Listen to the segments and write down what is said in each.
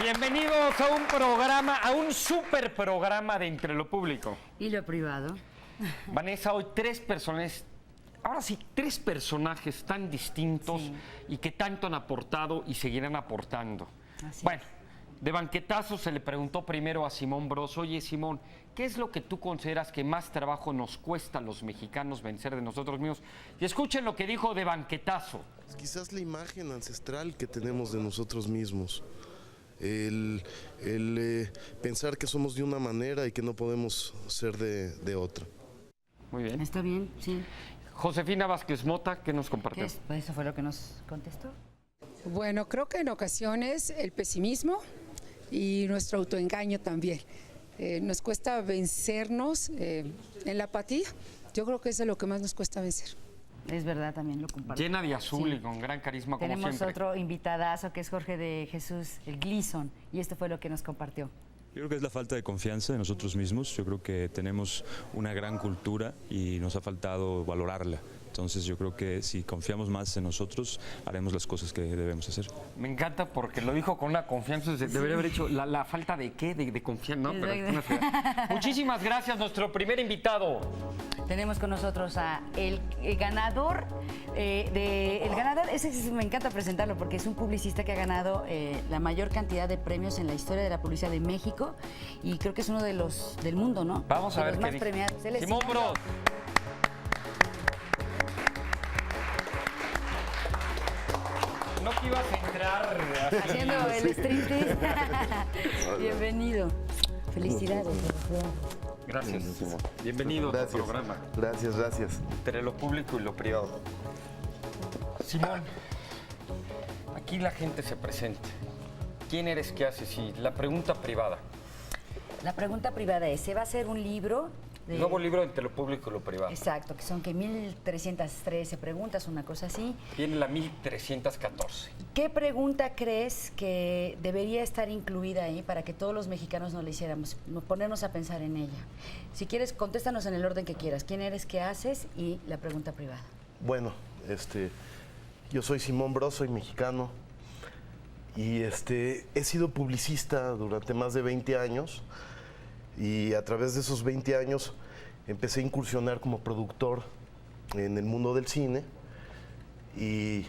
Bienvenidos a un programa, a un super programa de Entre lo Público. Y lo privado. Vanessa, hoy tres personajes tan distintos y que tanto han aportado y seguirán aportando. Bueno, de banquetazo se le preguntó primero a Simón Bros. Oye, Simón, ¿qué es lo que tú consideras que más trabajo nos cuesta a los mexicanos vencer de nosotros mismos? Y escuchen lo que dijo de banquetazo. Quizás la imagen ancestral que tenemos de nosotros mismos. El pensar que somos de una manera y que no podemos ser de otra. Muy bien. Está bien, sí. Josefina Vázquez Mota, ¿qué nos compartió? Pues eso fue lo que nos contestó. Bueno, creo que en ocasiones el pesimismo y nuestro autoengaño también. Nos cuesta vencernos en la apatía. Yo creo que eso es lo que más nos cuesta vencer. Es verdad, también lo comparto. Llena de azul y con gran carisma, como Tenemos siempre. otro invitadazo que es Jorge de Jesús, el Gleason, y esto fue lo que nos compartió. Yo creo que es la falta de confianza en nosotros mismos. Yo creo que tenemos una gran cultura y nos ha faltado valorarla. Entonces yo creo que si confiamos más en nosotros, haremos las cosas que debemos hacer. Me encanta porque lo dijo con una confianza. Debería haber dicho la falta de qué, de confianza. No, pero muchísimas gracias, nuestro primer invitado. Tenemos con nosotros a el ganador el ganador, ese me encanta presentarlo porque es un publicista que ha ganado la mayor cantidad de premios en la historia de la publicidad de México y creo que es uno de los del mundo, ¿no? Vamos a ver los qué más premiados. Él es Simón Bros. No que ibas a entrar haciendo el striptease. Bienvenido. Felicidades. Gracias, Simón. Bienvenido a tu programa. Gracias, gracias. Entre lo público y lo privado. Simón, aquí la gente se presenta. ¿Quién eres? ¿Qué haces? Y la pregunta privada. La pregunta privada es, ¿se va a hacer un libro? Nuevo libro entre lo público y lo privado. Exacto, que son que 1313 preguntas, una cosa así. Viene la 1314. ¿Qué pregunta crees que debería estar incluida ahí para que todos los mexicanos nos la hiciéramos, ponernos a pensar en ella? Si quieres, contéstanos en el orden que quieras. ¿Quién eres, qué haces? Y la pregunta privada. Bueno, yo soy Simón Bros, soy mexicano y he sido publicista durante más de 20 años. Y a través de esos 20 años empecé a incursionar como productor en el mundo del cine y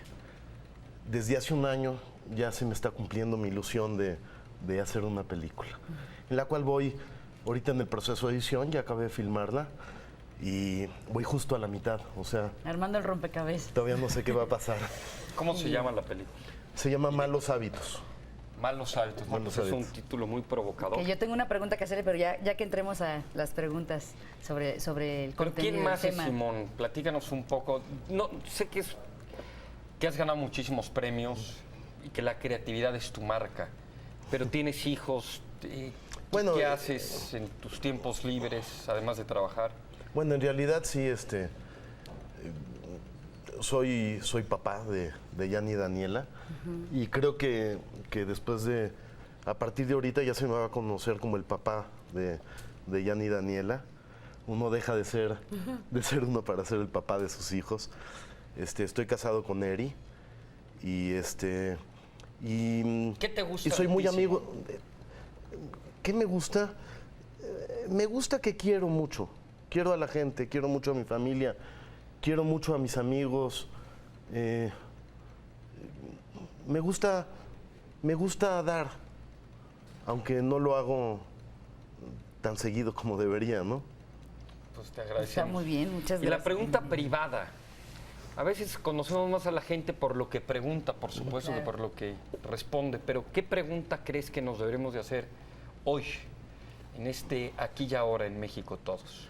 desde hace un año ya se me está cumpliendo mi ilusión de hacer una película, en la cual voy ahorita en el proceso de edición, ya acabé de filmarla y voy justo a la mitad, o sea... Armando el rompecabezas. Todavía no sé qué va a pasar. ¿Cómo se llama la película? Se llama Malos Hábitos. Malos hábitos. Malos hábitos. hábitos. Es un título muy provocador. Que yo tengo una pregunta que hacerle, pero ya que entremos a las preguntas sobre el ¿Pero contenido quién más del es tema. Simón? Platícanos un poco. No, sé que has ganado muchísimos premios y que la creatividad es tu marca, pero tienes hijos. Bueno, ¿Qué haces en tus tiempos libres, además de trabajar? Bueno, en realidad sí, soy papá de Yanni y Daniela y creo que después a partir de ahorita ya se me va a conocer como el papá de Yanni y Daniela. Uno deja de ser uno para ser el papá de sus hijos. Estoy casado con Eri y ¿Qué te gusta? y soy muy de ti, amigo. Simón? ¿Qué me gusta? Me gusta que quiero mucho. Quiero a la gente, quiero mucho a mi familia, quiero mucho a mis amigos. Me gusta dar, aunque no lo hago tan seguido como debería, ¿no? Pues te agradecemos. Está muy bien, muchas Y gracias. la pregunta privada. A veces conocemos más a la gente por lo que pregunta, por supuesto, Claro. que por lo que responde. Pero ¿qué pregunta crees que nos deberíamos de hacer hoy, en aquí y ahora en México todos?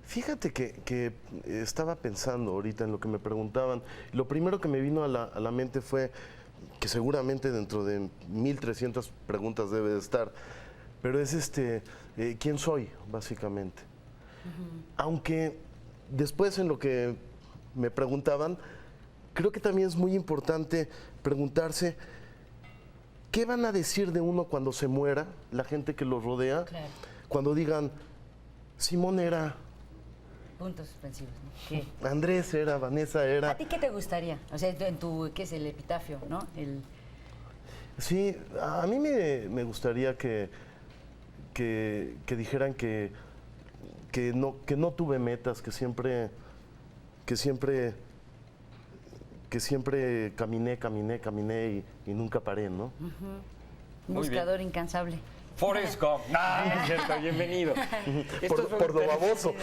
Fíjate que estaba pensando ahorita en lo que me preguntaban. Lo primero que me vino a la mente fue que seguramente dentro de 1300 preguntas debe de estar, pero es ¿quién soy? Básicamente. Aunque después en lo que me preguntaban, creo que también es muy importante preguntarse ¿qué van a decir de uno cuando se muera, la gente que lo rodea? Claro. Cuando digan, Simón era... Puntos suspensivos, ¿no? ¿Qué? Andrés era, Vanessa era... ¿A ti qué te gustaría? O sea, ¿qué es el epitafio, no? Sí, a mí me gustaría que dijeran que no tuve metas, que siempre caminé y nunca paré, ¿no? Un buscador incansable. Forrest Gump. No, no es cierto, bienvenido. Por lo baboso.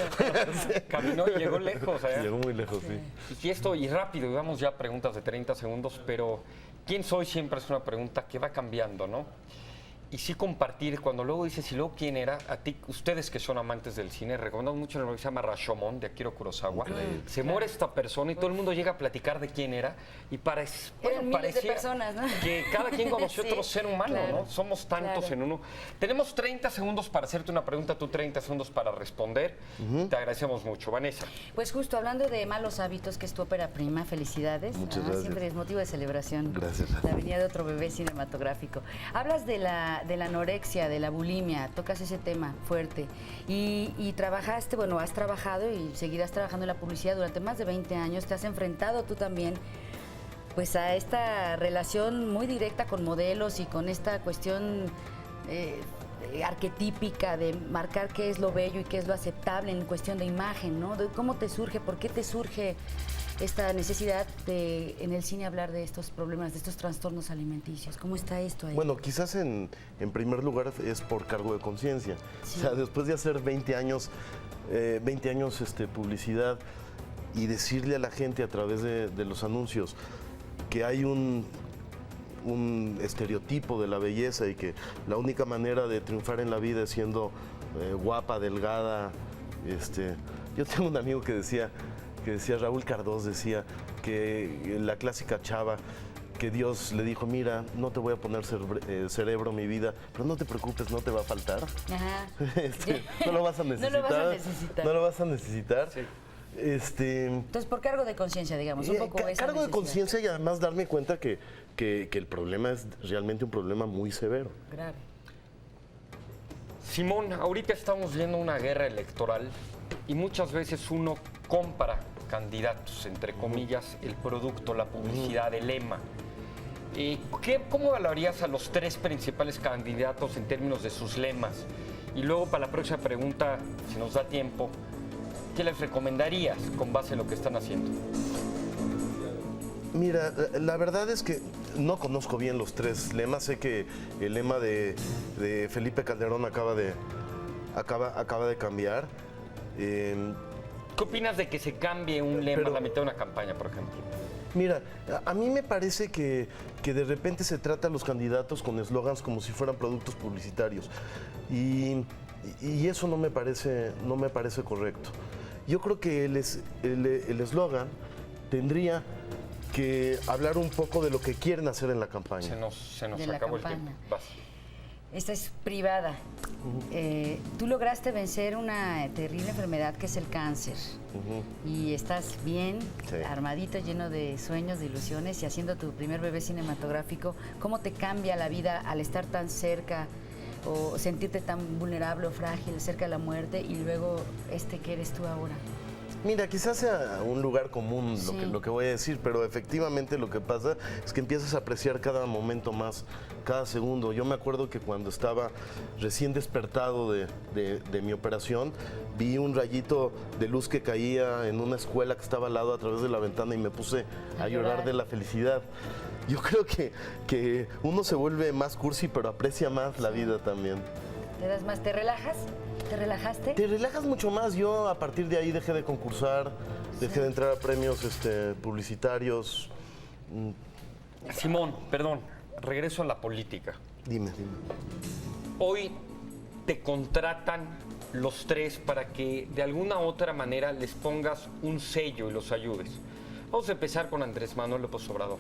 Caminó y llegó lejos. Llegó muy lejos, sí. Y rápido, vamos ya a preguntas de 30 segundos, pero ¿quién soy? Siempre es una pregunta que va cambiando, ¿no? Y sí compartir, cuando luego dices, ¿y luego quién era? A ti, ustedes que son amantes del cine, recomendamos mucho lo que se llama Rashomon, de Akira Kurosawa. Se muere esta persona y todo el mundo llega a platicar de quién era. Y Eran miles de personas, ¿no? que cada quien conoció otro ser humano, claro, ¿no? Somos tantos en uno. Tenemos 30 segundos para hacerte una pregunta, tú 30 segundos para responder. Te agradecemos mucho. Vanessa. Pues justo hablando de Malos Hábitos, que es tu ópera prima, felicidades. Muchas gracias. Siempre es motivo de celebración. Gracias. La venida de otro bebé cinematográfico. Hablas de la anorexia, de la bulimia, tocas ese tema fuerte. Y trabajaste, bueno, has trabajado y seguirás trabajando en la publicidad durante más de 20 años. Te has enfrentado tú también pues a esta relación muy directa con modelos y con esta cuestión arquetípica de marcar qué es lo bello y qué es lo aceptable en cuestión de imagen, ¿no? ¿Cómo te surge? ¿Por qué te surge esta necesidad de en el cine hablar de estos problemas, de estos trastornos alimenticios? ¿Cómo está esto ahí? Bueno, quizás en primer lugar es por cargo de conciencia. Sí. O sea, después de hacer 20 años publicidad y decirle a la gente a través de los anuncios que hay un estereotipo de la belleza y que la única manera de triunfar en la vida es siendo guapa, delgada. Yo tengo un amigo que decía, Raúl Cardós decía que la clásica chava que Dios le dijo, mira, no te voy a poner cerebro mi vida, pero no te preocupes, no te va a faltar. Ajá. No lo vas a necesitar. No lo vas a necesitar. Sí. Entonces, por cargo de conciencia, digamos, un poco esa cargo de necesidad. conciencia y además darme cuenta que el problema es realmente un problema muy severo. Grave. Simón, ahorita estamos viendo una guerra electoral y muchas veces uno compra candidatos, entre comillas, el producto, la publicidad, el lema. ¿Cómo evaluarías a los tres principales candidatos en términos de sus lemas? Y luego, para la próxima pregunta, si nos da tiempo, ¿qué les recomendarías con base en lo que están haciendo? Mira, la verdad es que no conozco bien los tres lemas. Sé que el lema de Felipe Calderón acaba de cambiar. ¿Qué opinas de que se cambie un lema a la mitad de una campaña, por ejemplo? Mira, a mí me parece que de repente se trata a los candidatos con eslogans como si fueran productos publicitarios. Y eso no me parece correcto. Yo creo que el eslogan tendría que hablar un poco de lo que quieren hacer en la campaña. Se nos De acabó la el tiempo. campaña. Vas. Esta es privada. Tú lograste vencer una terrible enfermedad que es el cáncer. Y estás bien, Sí. armadito, lleno de sueños, de ilusiones y haciendo tu primer bebé cinematográfico. ¿Cómo te cambia la vida al estar tan cerca o sentirte tan vulnerable o frágil cerca de la muerte y luego que eres tú ahora? Mira, quizás sea un lugar común Sí. lo que voy a decir, pero efectivamente lo que pasa es que empiezas a apreciar cada momento más, cada segundo. Yo me acuerdo que cuando estaba recién despertado de mi operación, vi un rayito de luz que caía en una escuela que estaba al lado a través de la ventana y me puse a llorar de la felicidad. Yo creo que uno se vuelve más cursi, pero aprecia más la vida también. ¿Te das más? ¿Te relajas? ¿Te relajaste? Te relajas mucho más. Yo a partir de ahí dejé de concursar, dejé de entrar a premios publicitarios. Simón, perdón, regreso a la política. Dime. Hoy te contratan los tres para que de alguna u otra manera les pongas un sello y los ayudes. Vamos a empezar con Andrés Manuel López Obrador.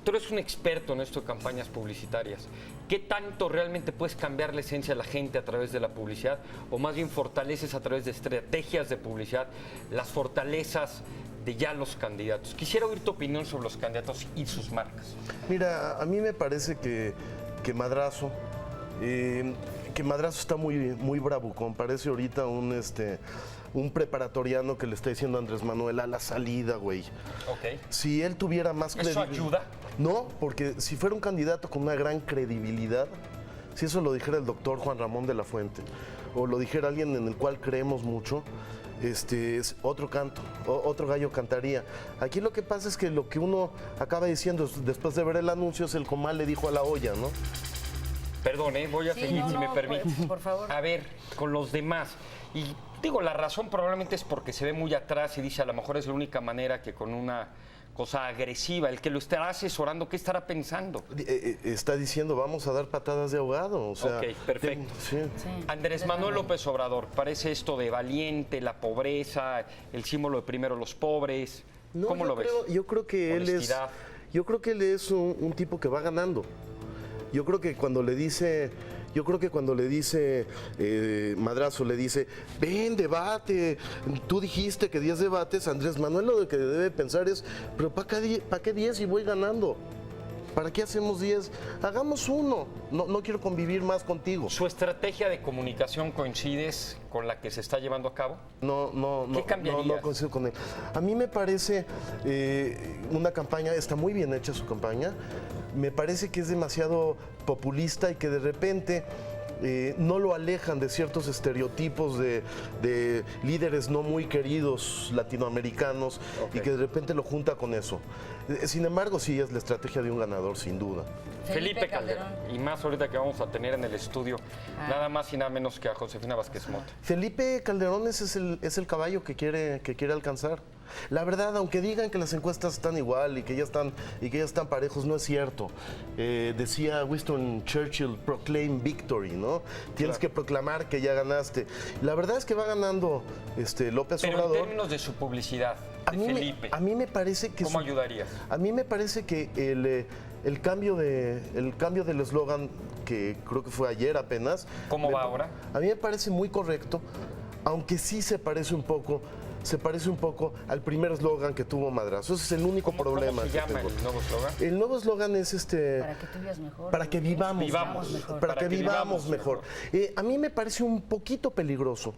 Tú eres un experto en esto de campañas publicitarias. ¿Qué tanto realmente puedes cambiar la esencia de la gente a través de la publicidad? O más bien fortaleces a través de estrategias de publicidad las fortalezas de ya los candidatos. Quisiera oír tu opinión sobre los candidatos y sus marcas. Mira, a mí me parece que Madrazo, que Madrazo está muy bravucón. Parece ahorita un preparatoriano que le está diciendo a Andrés Manuel a la salida, güey. Ok. Si él tuviera más ¿Eso ayuda? No, porque si fuera un candidato con una gran credibilidad, si eso lo dijera el doctor Juan Ramón de la Fuente, o lo dijera alguien en el cual creemos mucho, es otro canto, otro gallo cantaría. Aquí lo que pasa es que lo que uno acaba diciendo después de ver el anuncio es el comal le dijo a la olla, ¿no? Perdón, voy a Sí, seguir, no, si no, me permite. por favor. A ver, con los demás. Y digo, la razón probablemente es porque se ve muy atrás y dice, a lo mejor es la única manera que con una cosa agresiva, el que lo estará asesorando, ¿qué estará pensando? Está diciendo, vamos a dar patadas de ahogado. O sea, Ok, perfecto. Sí. Andrés Manuel López Obrador, parece esto de valiente, la pobreza, el símbolo de primero los pobres. No, ¿Cómo lo ves? Yo creo que Honestidad. él es un tipo que va ganando. Yo creo que cuando le dice Madrazo, le dice, ven, debate, tú dijiste que 10 debates, Andrés Manuel lo que debe pensar es, pero ¿para qué 10 si voy ganando? ¿Para qué hacemos 10? Hagamos uno. No quiero convivir más contigo. ¿Su estrategia de comunicación coincide con la que se está llevando a cabo? ¿Qué cambiarías? No coincido con él. A mí me parece una campaña, está muy bien hecha su campaña, me parece que es demasiado populista y que de repente no lo alejan de ciertos estereotipos de líderes no muy queridos latinoamericanos y que de repente lo junta con eso. Sin embargo, sí es la estrategia de un ganador, sin duda. Felipe Calderón. Y más ahorita que vamos a tener en el estudio, nada más y nada menos que a Josefina Vázquez Mota. Felipe Calderón es el caballo que quiere alcanzar. La verdad, aunque digan que las encuestas están igual y que ya están parejos, no es cierto. Decía Winston Churchill, proclaim victory, ¿no? Tienes que proclamar que ya ganaste. La verdad es que va ganando López Pero Obrador. en términos de su publicidad, de Felipe, a mí me parece que ¿cómo ayudarías? A mí me parece que el cambio del eslogan, que creo que fue ayer apenas. ¿Cómo va ahora? A mí me parece muy correcto, aunque sí se parece un poco al primer eslogan que tuvo Madrazo. Ese es el único problema. ¿Cómo se llama el nuevo eslogan? El nuevo eslogan es Para que tú vivas mejor. Para que vivamos mejor. Para que vivamos mejor. A mí me parece un poquito peligroso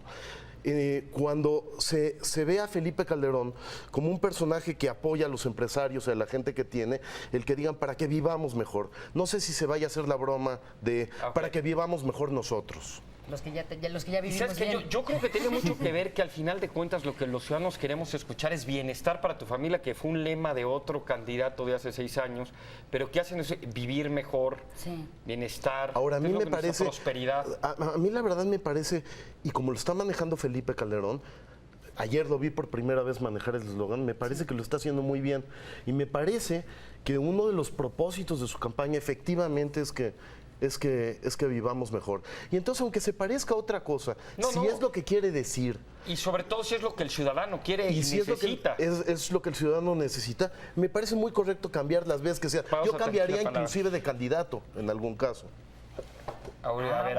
cuando se ve a Felipe Calderón como un personaje que apoya a los empresarios, a la gente que tiene, el que digan para que vivamos mejor. No sé si se vaya a hacer la broma de para que vivamos mejor nosotros. Los que ya Y vivimos sabes que bien. yo creo que tiene mucho que ver que al final de cuentas lo que los ciudadanos queremos escuchar es bienestar para tu familia, que fue un lema de otro candidato de hace 6 años, pero que hacen es vivir mejor, bienestar, Ahora, a mí me parece, prosperidad. A mí la verdad me parece, y como lo está manejando Felipe Calderón, ayer lo vi por primera vez manejar el eslogan, me parece que lo está haciendo muy bien. Y me parece que uno de los propósitos de su campaña efectivamente es que vivamos mejor. Y entonces, aunque se parezca a otra cosa, es lo que quiere decir. Y sobre todo si es lo que el ciudadano quiere y si necesita. Es lo que el ciudadano necesita, me parece muy correcto cambiar las veces que sea. Pausa, Yo cambiaría tercera palabra. inclusive de candidato en algún caso. A ver.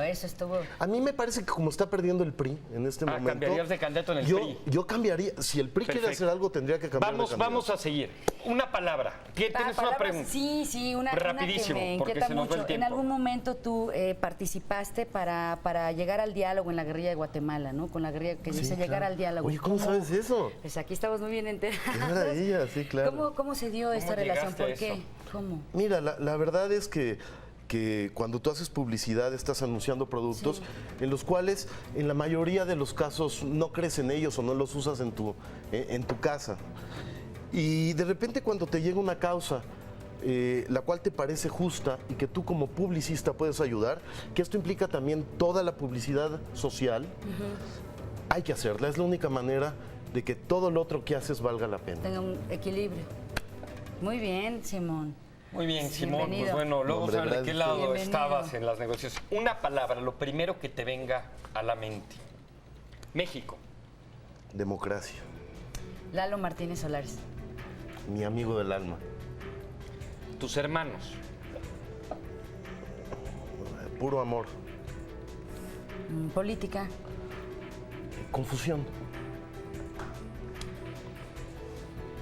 Eso estuvo. A mí me parece que como está perdiendo el PRI en este momento... cambiarías de candidato en el PRI. Yo cambiaría. Si el PRI quiere Perfecto. hacer algo, tendría que cambiar de candidato. Vamos a seguir. Una palabra. ¿Tienes una Palabras, pregunta? Sí, una Rapidísimo, que me porque inquieta se nos va el mucho. tiempo. En algún momento tú participaste para llegar al diálogo en la guerrilla de Guatemala, ¿no? Con la guerrilla que dice llegar al diálogo. Oye, ¿cómo sabes eso? Pues aquí estamos muy bien enterados. Qué maravilla, sí, claro. ¿Cómo se dio esta relación? llegaste a ¿Por qué? eso? ¿Cómo? Mira, la verdad es que cuando tú haces publicidad estás anunciando productos en los cuales en la mayoría de los casos no crees en ellos o no los usas en tu casa. Y de repente cuando te llega una causa la cual te parece justa y que tú como publicista puedes ayudar, que esto implica también toda la publicidad social, hay que hacerla. Es la única manera de que todo lo otro que haces valga la pena. Tenga un equilibrio. Muy bien, Simón. Muy bien, Simón. Pues Bienvenido. bueno, luego Hombre, sabes de qué gracias. lado Bienvenido. estabas en las negociaciones. Una palabra, lo primero que te venga a la mente. México. Democracia. Lalo Martínez Solares. Mi amigo del alma. Tus hermanos. Puro amor.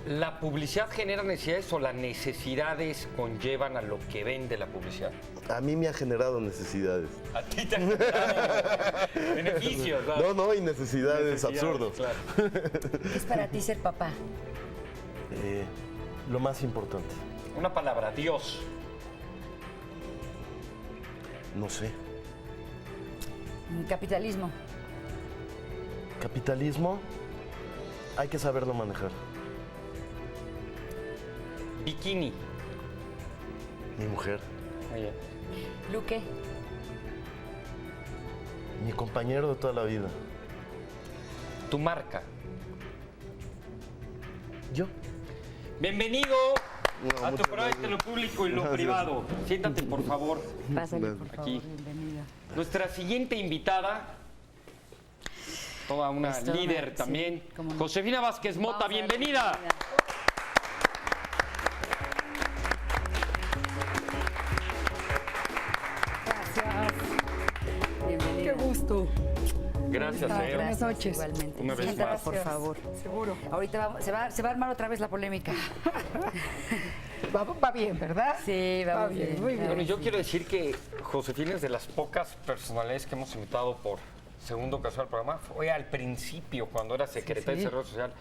¿La publicidad genera necesidades o las necesidades conllevan a lo que vende la publicidad? A mí me ha generado necesidades. A ti te ha generado beneficios, ¿no? No, y necesidades absurdas. Claro. ¿Qué es para ti ser papá? Lo más importante. Una palabra, Dios. No sé. Capitalismo. Capitalismo, hay que saberlo manejar. Bikini. Mi mujer, Muy bien. Luque. mi compañero de toda la vida. Tu marca. Yo. Bienvenido No, a tu muchas programa gracias. entre lo público y lo Gracias. privado. Siéntate, por favor. Pásale, por favor. Aquí. Bienvenida. Nuestra siguiente invitada, toda una Es toda líder una- también, sí, cómo no. Josefina Vázquez Mota, Vamos a darle bienvenida. Gracias. Bienvenida. Qué gusto. Gracias, Buenas Gracias, noches. igualmente. Una vez Siéntate, más. por favor. Seguro. Ahorita se va a armar otra vez la polémica. Va bien, ¿verdad? Sí, Va vamos bien, bien. muy bien. Bueno, yo quiero decir que Josefina es de las pocas personalidades que hemos invitado por segunda ocasión al programa. Fue al principio, cuando era secretaria de Desarrollo Social,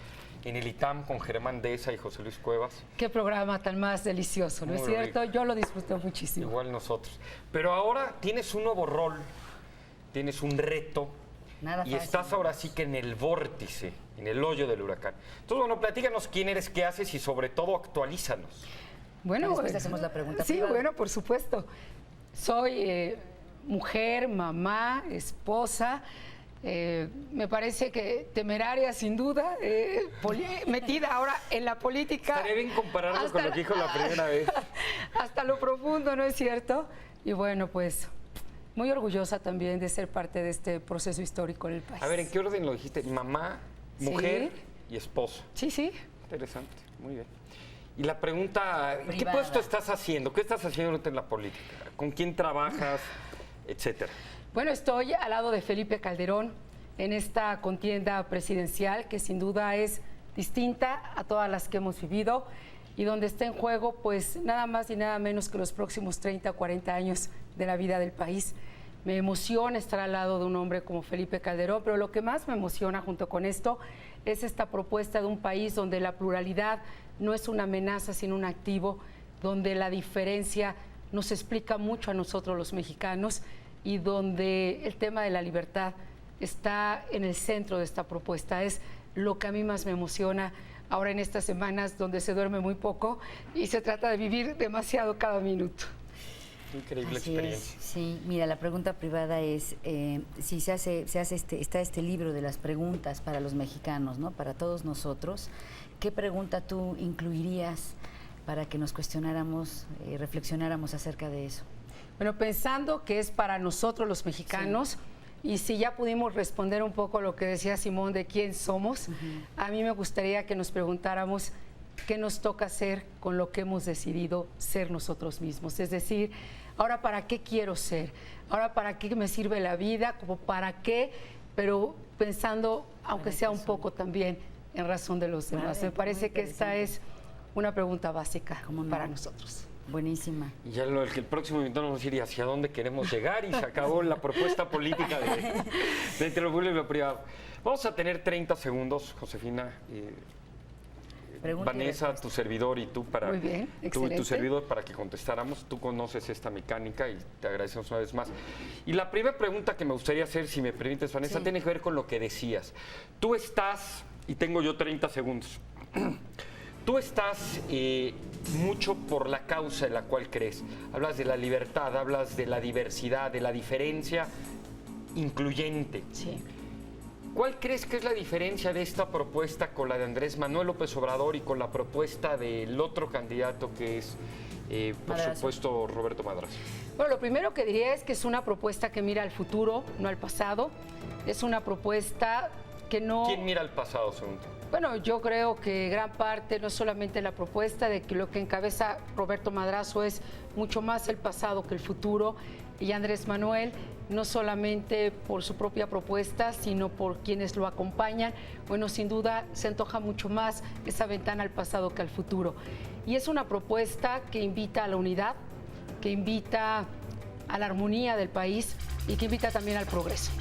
en el ITAM con Germán Deza y José Luis Cuevas. Qué programa tan más delicioso, ¿no es Muy cierto? rico. Yo lo disfruté muchísimo. Igual nosotros. Pero ahora tienes un nuevo rol, tienes un reto. Nada Y fácil. estás ahora sí que en el vórtice, en el hoyo del huracán. Entonces, bueno, platícanos quién eres, qué haces y sobre todo actualízanos. Bueno, Después te hacemos la pregunta Sí, privada. bueno, por supuesto. Soy mujer, mamá, esposa. Me parece que temeraria, sin duda, metida ahora en la política. Estaría bien compararlo hasta con lo que dijo la primera vez. Hasta lo profundo, ¿no es cierto? Y bueno, pues muy orgullosa también de ser parte de este proceso histórico en el país. A ver, ¿en qué orden lo dijiste? Mamá, Sí. mujer y esposa. Sí, sí. Interesante, muy bien. Y la pregunta, ¿qué Privada. puesto estás haciendo? ¿Qué estás haciendo ahorita en la política? ¿Con quién trabajas? Etcétera. Bueno, estoy al lado de Felipe Calderón en esta contienda presidencial que sin duda es distinta a todas las que hemos vivido y donde está en juego pues nada más y nada menos que los próximos 30 o 40 años de la vida del país. Me emociona estar al lado de un hombre como Felipe Calderón, pero lo que más me emociona junto con esto es esta propuesta de un país donde la pluralidad no es una amenaza sino un activo, donde la diferencia nos explica mucho a nosotros los mexicanos y donde el tema de la libertad está en el centro de esta propuesta. Es lo que a mí más me emociona ahora en estas semanas donde se duerme muy poco y se trata de vivir demasiado cada minuto. Increíble Así experiencia. es, sí. Mira, la pregunta privada es si está este libro de las preguntas para los mexicanos, ¿no? Para todos nosotros. ¿Qué pregunta tú incluirías para que nos cuestionáramos, reflexionáramos acerca de eso? Bueno, pensando que es para nosotros los mexicanos, y si ya pudimos responder un poco lo que decía Simón de quién somos, a mí me gustaría que nos preguntáramos qué nos toca hacer con lo que hemos decidido ser nosotros mismos. Es decir, ahora para qué quiero ser, ahora para qué me sirve la vida, como para qué, pero pensando, aunque sea un poco también en razón de los demás. Vale, Me parece muy que esta interesante. es una pregunta básica ¿Cómo no? para nosotros. Buenísima. Y ya el próximo invitado nos va a decir hacia dónde queremos llegar y se acabó la propuesta política de entre lo público y lo privado. Vamos a tener 30 segundos, Josefina, Pregunta y Vanessa, respuesta. tu servidor y tú para Muy bien, tú y tu excelente. servidor para que contestáramos. Tú conoces esta mecánica y te agradecemos una vez más. Y la primera pregunta que me gustaría hacer, si me permites, Vanessa, Sí. tiene que ver con lo que decías. Tú estás, y tengo yo 30 segundos. Tú estás mucho por la causa en la cual crees. Hablas de la libertad, hablas de la diversidad, de la diferencia incluyente. Sí. ¿Cuál crees que es la diferencia de esta propuesta con la de Andrés Manuel López Obrador y con la propuesta del otro candidato que es, por Madrazo. supuesto, Roberto Madrazo? Bueno, lo primero que diría es que es una propuesta que mira al futuro, no al pasado. Es una propuesta que no... ¿Quién mira al pasado, según tú? Bueno, yo creo que gran parte, no solamente la propuesta de que lo que encabeza Roberto Madrazo es mucho más el pasado que el futuro, y Andrés Manuel, no solamente por su propia propuesta, sino por quienes lo acompañan. Bueno, sin duda se antoja mucho más esa ventana al pasado que al futuro. Y es una propuesta que invita a la unidad, que invita a la armonía del país y que invita también al progreso.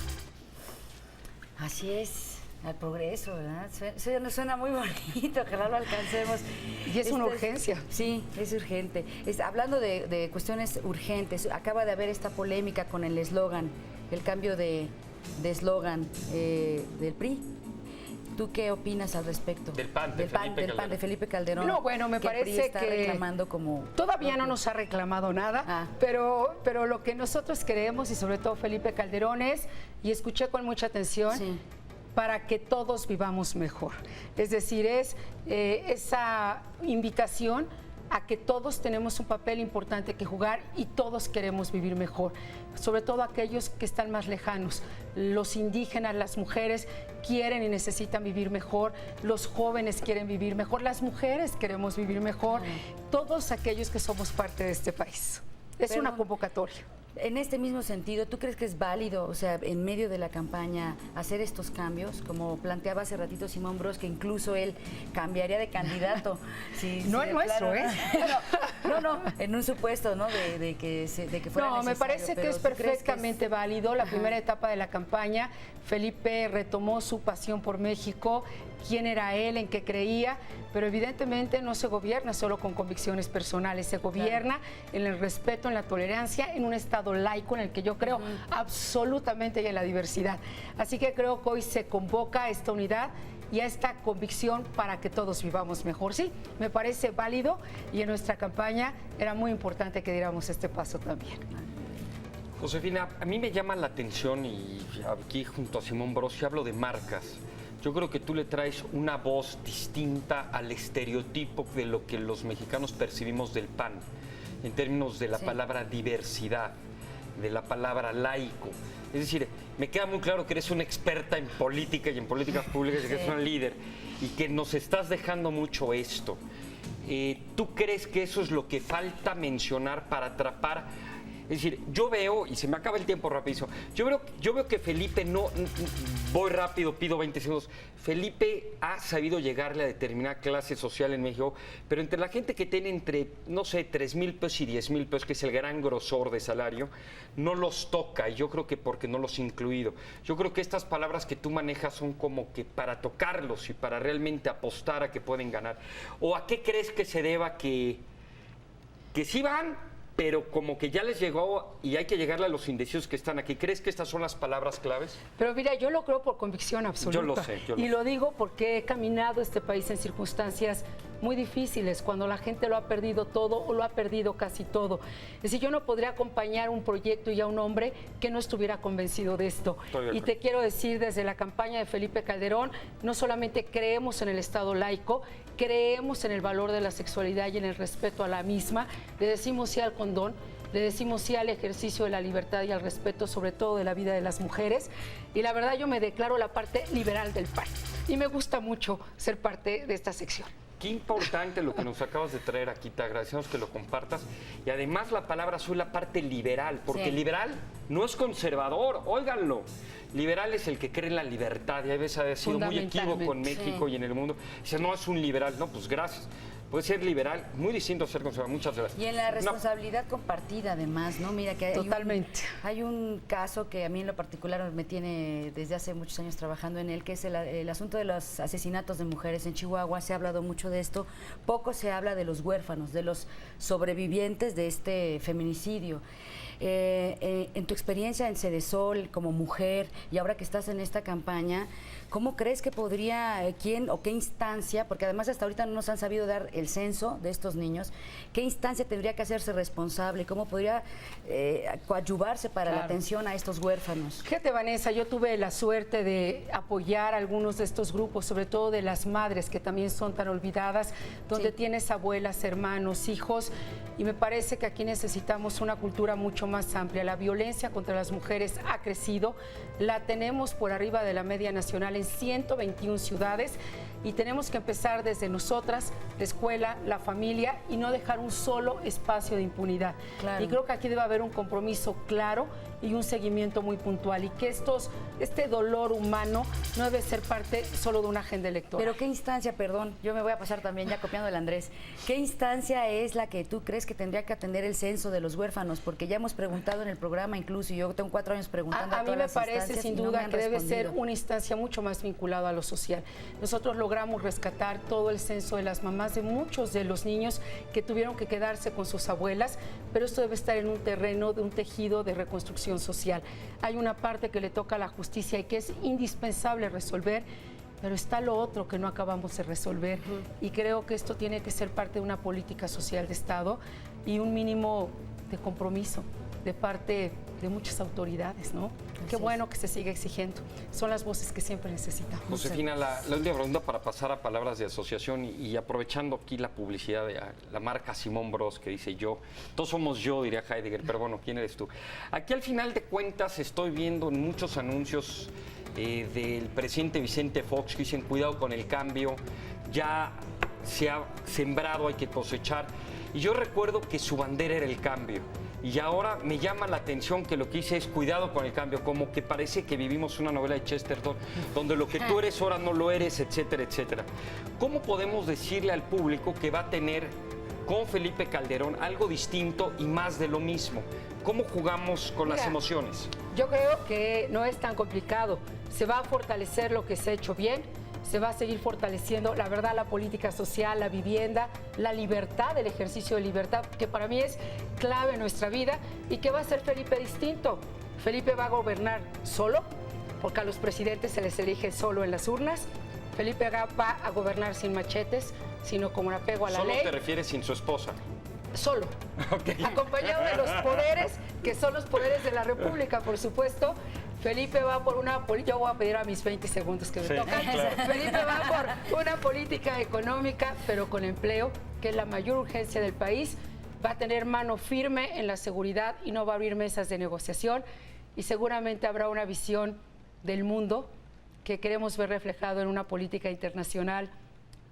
Así es, al progreso, ¿verdad? Suena muy bonito, ojalá lo alcancemos. Y es una urgencia. Sí, es urgente. Hablando de cuestiones urgentes, acaba de haber esta polémica con el eslogan, el cambio de eslogan del PRI. ¿Tú qué opinas al respecto? Del PAN, de Felipe Calderón. No, bueno, me parece está reclamando como... Todavía no nos ha reclamado nada, pero lo que nosotros creemos, y sobre todo Felipe Calderón, es, y escuché con mucha atención, Sí. para que todos vivamos mejor. Es decir, es esa invitación a que todos tenemos un papel importante que jugar y todos queremos vivir mejor, sobre todo aquellos que están más lejanos. Los indígenas, las mujeres quieren y necesitan vivir mejor, los jóvenes quieren vivir mejor, las mujeres queremos vivir mejor, todos aquellos que somos parte de este país. Es una convocatoria. En este mismo sentido, ¿tú crees que es válido, o sea, en medio de la campaña, hacer estos cambios? Como planteaba hace ratito Simón Bros, que incluso él cambiaría de candidato. No es nuestro, ¿eh? No, en un supuesto, ¿no? De que fuera No, me necesario, parece que pero es ¿tú crees que perfectamente válido. La primera etapa de la campaña, Felipe retomó su pasión por México, quién era él, en qué creía, pero evidentemente no se gobierna solo con convicciones personales, se gobierna en el respeto, en la tolerancia, en un Estado laico en el que yo creo absolutamente y en la diversidad. Así que creo que hoy se convoca a esta unidad y a esta convicción para que todos vivamos mejor. Sí, me parece válido y en nuestra campaña era muy importante que diéramos este paso también. Josefina, a mí me llama la atención, y aquí junto a Simón Bros hablo de marcas. Yo creo que tú le traes una voz distinta al estereotipo de lo que los mexicanos percibimos del PAN, en términos de la palabra diversidad, de la palabra laico. Es decir, me queda muy claro que eres una experta en política y en políticas públicas y que eres una líder y que nos estás dejando mucho esto. ¿Tú crees que eso es lo que falta mencionar para atrapar? Es decir, yo veo, y se me acaba el tiempo rapidísimo, yo veo que Felipe voy rápido, pido 20 segundos, Felipe ha sabido llegarle a determinada clase social en México, pero entre la gente que tiene entre, no sé, 3,000 pesos y 10,000 pesos, que es el gran grosor de salario, no los toca, y yo creo que porque no los he incluido. Yo creo que estas palabras que tú manejas son como que para tocarlos y para realmente apostar a que pueden ganar. ¿O a qué crees que se deba que sí van, pero como que ya les llegó y hay que llegarle a los indecisos que están aquí? ¿Crees que estas son las palabras claves? Pero mira, yo lo creo por convicción absoluta. Yo lo sé. Y lo digo porque he caminado este país en circunstancias muy difíciles, cuando la gente lo ha perdido todo o lo ha perdido casi todo. Es decir, yo no podría acompañar un proyecto y a un hombre que no estuviera convencido de esto. Y te quiero decir, desde la campaña de Felipe Calderón, no solamente creemos en el Estado laico, creemos en el valor de la sexualidad y en el respeto a la misma, le decimos sí al condón, le decimos sí al ejercicio de la libertad y al respeto, sobre todo de la vida de las mujeres. Y la verdad, yo me declaro la parte liberal del PAN. Y me gusta mucho ser parte de esta sección. Qué importante lo que nos acabas de traer aquí, te agradecemos que lo compartas. Y además la palabra azul, la parte liberal, porque liberal no es conservador, óiganlo. Liberal es el que cree en la libertad, y a veces ha sido muy equívoco en México y en el mundo. Dice, no, es un liberal. No, pues gracias. Puede ser liberal, muy distinto a ser conservador. Muchas gracias. Y en la responsabilidad compartida, además, ¿no? Mira que hay un caso que a mí en lo particular me tiene desde hace muchos años trabajando en él, que es el asunto de los asesinatos de mujeres en Chihuahua. Se ha hablado mucho de esto. Poco se habla de los huérfanos, de los sobrevivientes de este feminicidio. En tu experiencia en Cedesol como mujer y ahora que estás en esta campaña, ¿cómo crees que podría, quién o qué instancia, porque además hasta ahorita no nos han sabido dar el censo de estos niños, qué instancia tendría que hacerse responsable, cómo podría coadyuvarse para la atención a estos huérfanos? Fíjate, Vanessa, yo tuve la suerte de apoyar a algunos de estos grupos, sobre todo de las madres que también son tan olvidadas, donde tienes abuelas, hermanos, hijos, y me parece que aquí necesitamos una cultura mucho más amplia. La violencia contra las mujeres ha crecido, la tenemos por arriba de la media nacional en 121 ciudades y tenemos que empezar desde nosotras, la escuela, escuela, la familia y no dejar un solo espacio de impunidad. Claro. Y creo que aquí debe haber un compromiso claro y un seguimiento muy puntual y que este dolor humano no debe ser parte solo de una agenda electoral. Pero ¿qué instancia, perdón, yo me voy a pasar también ya copiando del Andrés, qué instancia es la que tú crees que tendría que atender el censo de los huérfanos? Porque ya hemos preguntado en el programa incluso, y yo tengo 4 años preguntando a mí todas me las parece instancias sin y no duda me han que debe ser respondido. una instancia mucho más vinculada a lo social. Nosotros logramos rescatar todo el censo de las mamás de muchos de los niños que tuvieron que quedarse con sus abuelas, pero esto debe estar en un terreno de un tejido de reconstrucción social. Hay una parte que le toca a la justicia y que es indispensable resolver, pero está lo otro que no acabamos de resolver y creo que esto tiene que ser parte de una política social de Estado y un mínimo de compromiso de parte de muchas autoridades, ¿no? Qué bueno que se siga exigiendo. Son las voces que siempre necesitamos. Josefina, la última pregunta para pasar a palabras de asociación y aprovechando aquí la publicidad de la marca Simón Bros que dice yo, todos somos yo, diría Heidegger, pero bueno, ¿quién eres tú? Aquí al final de cuentas estoy viendo en muchos anuncios del presidente Vicente Fox que dicen cuidado con el cambio, ya se ha sembrado, hay que cosechar. Y yo recuerdo que su bandera era el cambio. Y ahora me llama la atención que lo que dice es cuidado con el cambio, como que parece que vivimos una novela de Chesterton, donde lo que tú eres ahora no lo eres, etcétera, etcétera. ¿Cómo podemos decirle al público que va a tener con Felipe Calderón algo distinto y más de lo mismo? ¿Cómo jugamos con las emociones? Yo creo que no es tan complicado. Se va a fortalecer lo que se ha hecho bien, se va a seguir fortaleciendo, la verdad, la política social, la vivienda, la libertad, el ejercicio de libertad, que para mí es clave en nuestra vida. ¿Y qué va a hacer Felipe distinto? Felipe va a gobernar solo, porque a los presidentes se les elige solo en las urnas. Felipe va a gobernar sin machetes, sino como un apego a la ley. ¿Solo te refieres sin su esposa? Solo, acompañado de los poderes, que son los poderes de la República, por supuesto. Felipe va por una política, yo voy a pedir a mis 20 segundos que me tocan. Claro. Felipe va por una política económica, pero con empleo, que es la mayor urgencia del país. Va a tener mano firme en la seguridad y no va a abrir mesas de negociación. Y seguramente habrá una visión del mundo que queremos ver reflejado en una política internacional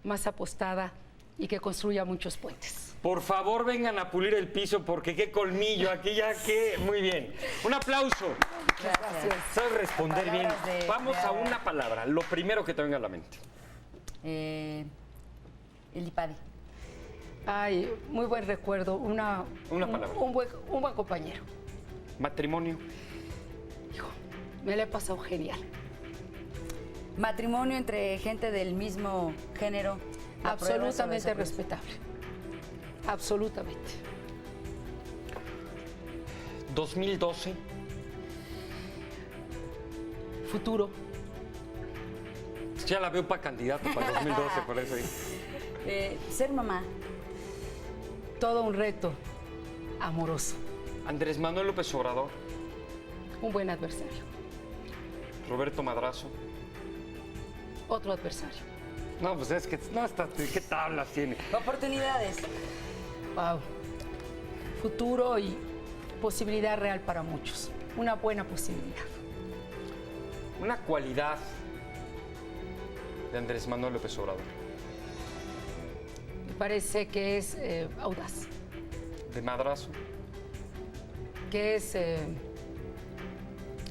más apostada y que construya muchos puentes. Por favor, vengan a pulir el piso porque qué colmillo, aquí ya que... Muy bien. Un aplauso. Gracias. Sabes responder bien. Palabras de- Vamos a una palabra, lo primero que te venga a la mente. El IPADI. Ay, muy buen recuerdo, Una palabra. un buen compañero. Matrimonio. Hijo, me la he pasado genial. Matrimonio entre gente del mismo género. Absolutamente respetable. Absolutamente. 2012. Futuro. Ya la veo para candidato para 2012, por eso. Ser mamá. Todo un reto amoroso. Andrés Manuel López Obrador. Un buen adversario. Roberto Madrazo. Otro adversario. No, pues es que no está, ¿qué tablas tiene? Oportunidades. Wow. Futuro y posibilidad real para muchos. Una buena posibilidad. Una cualidad de Andrés Manuel López Obrador. Me parece que es audaz. De Madrazo. Que es...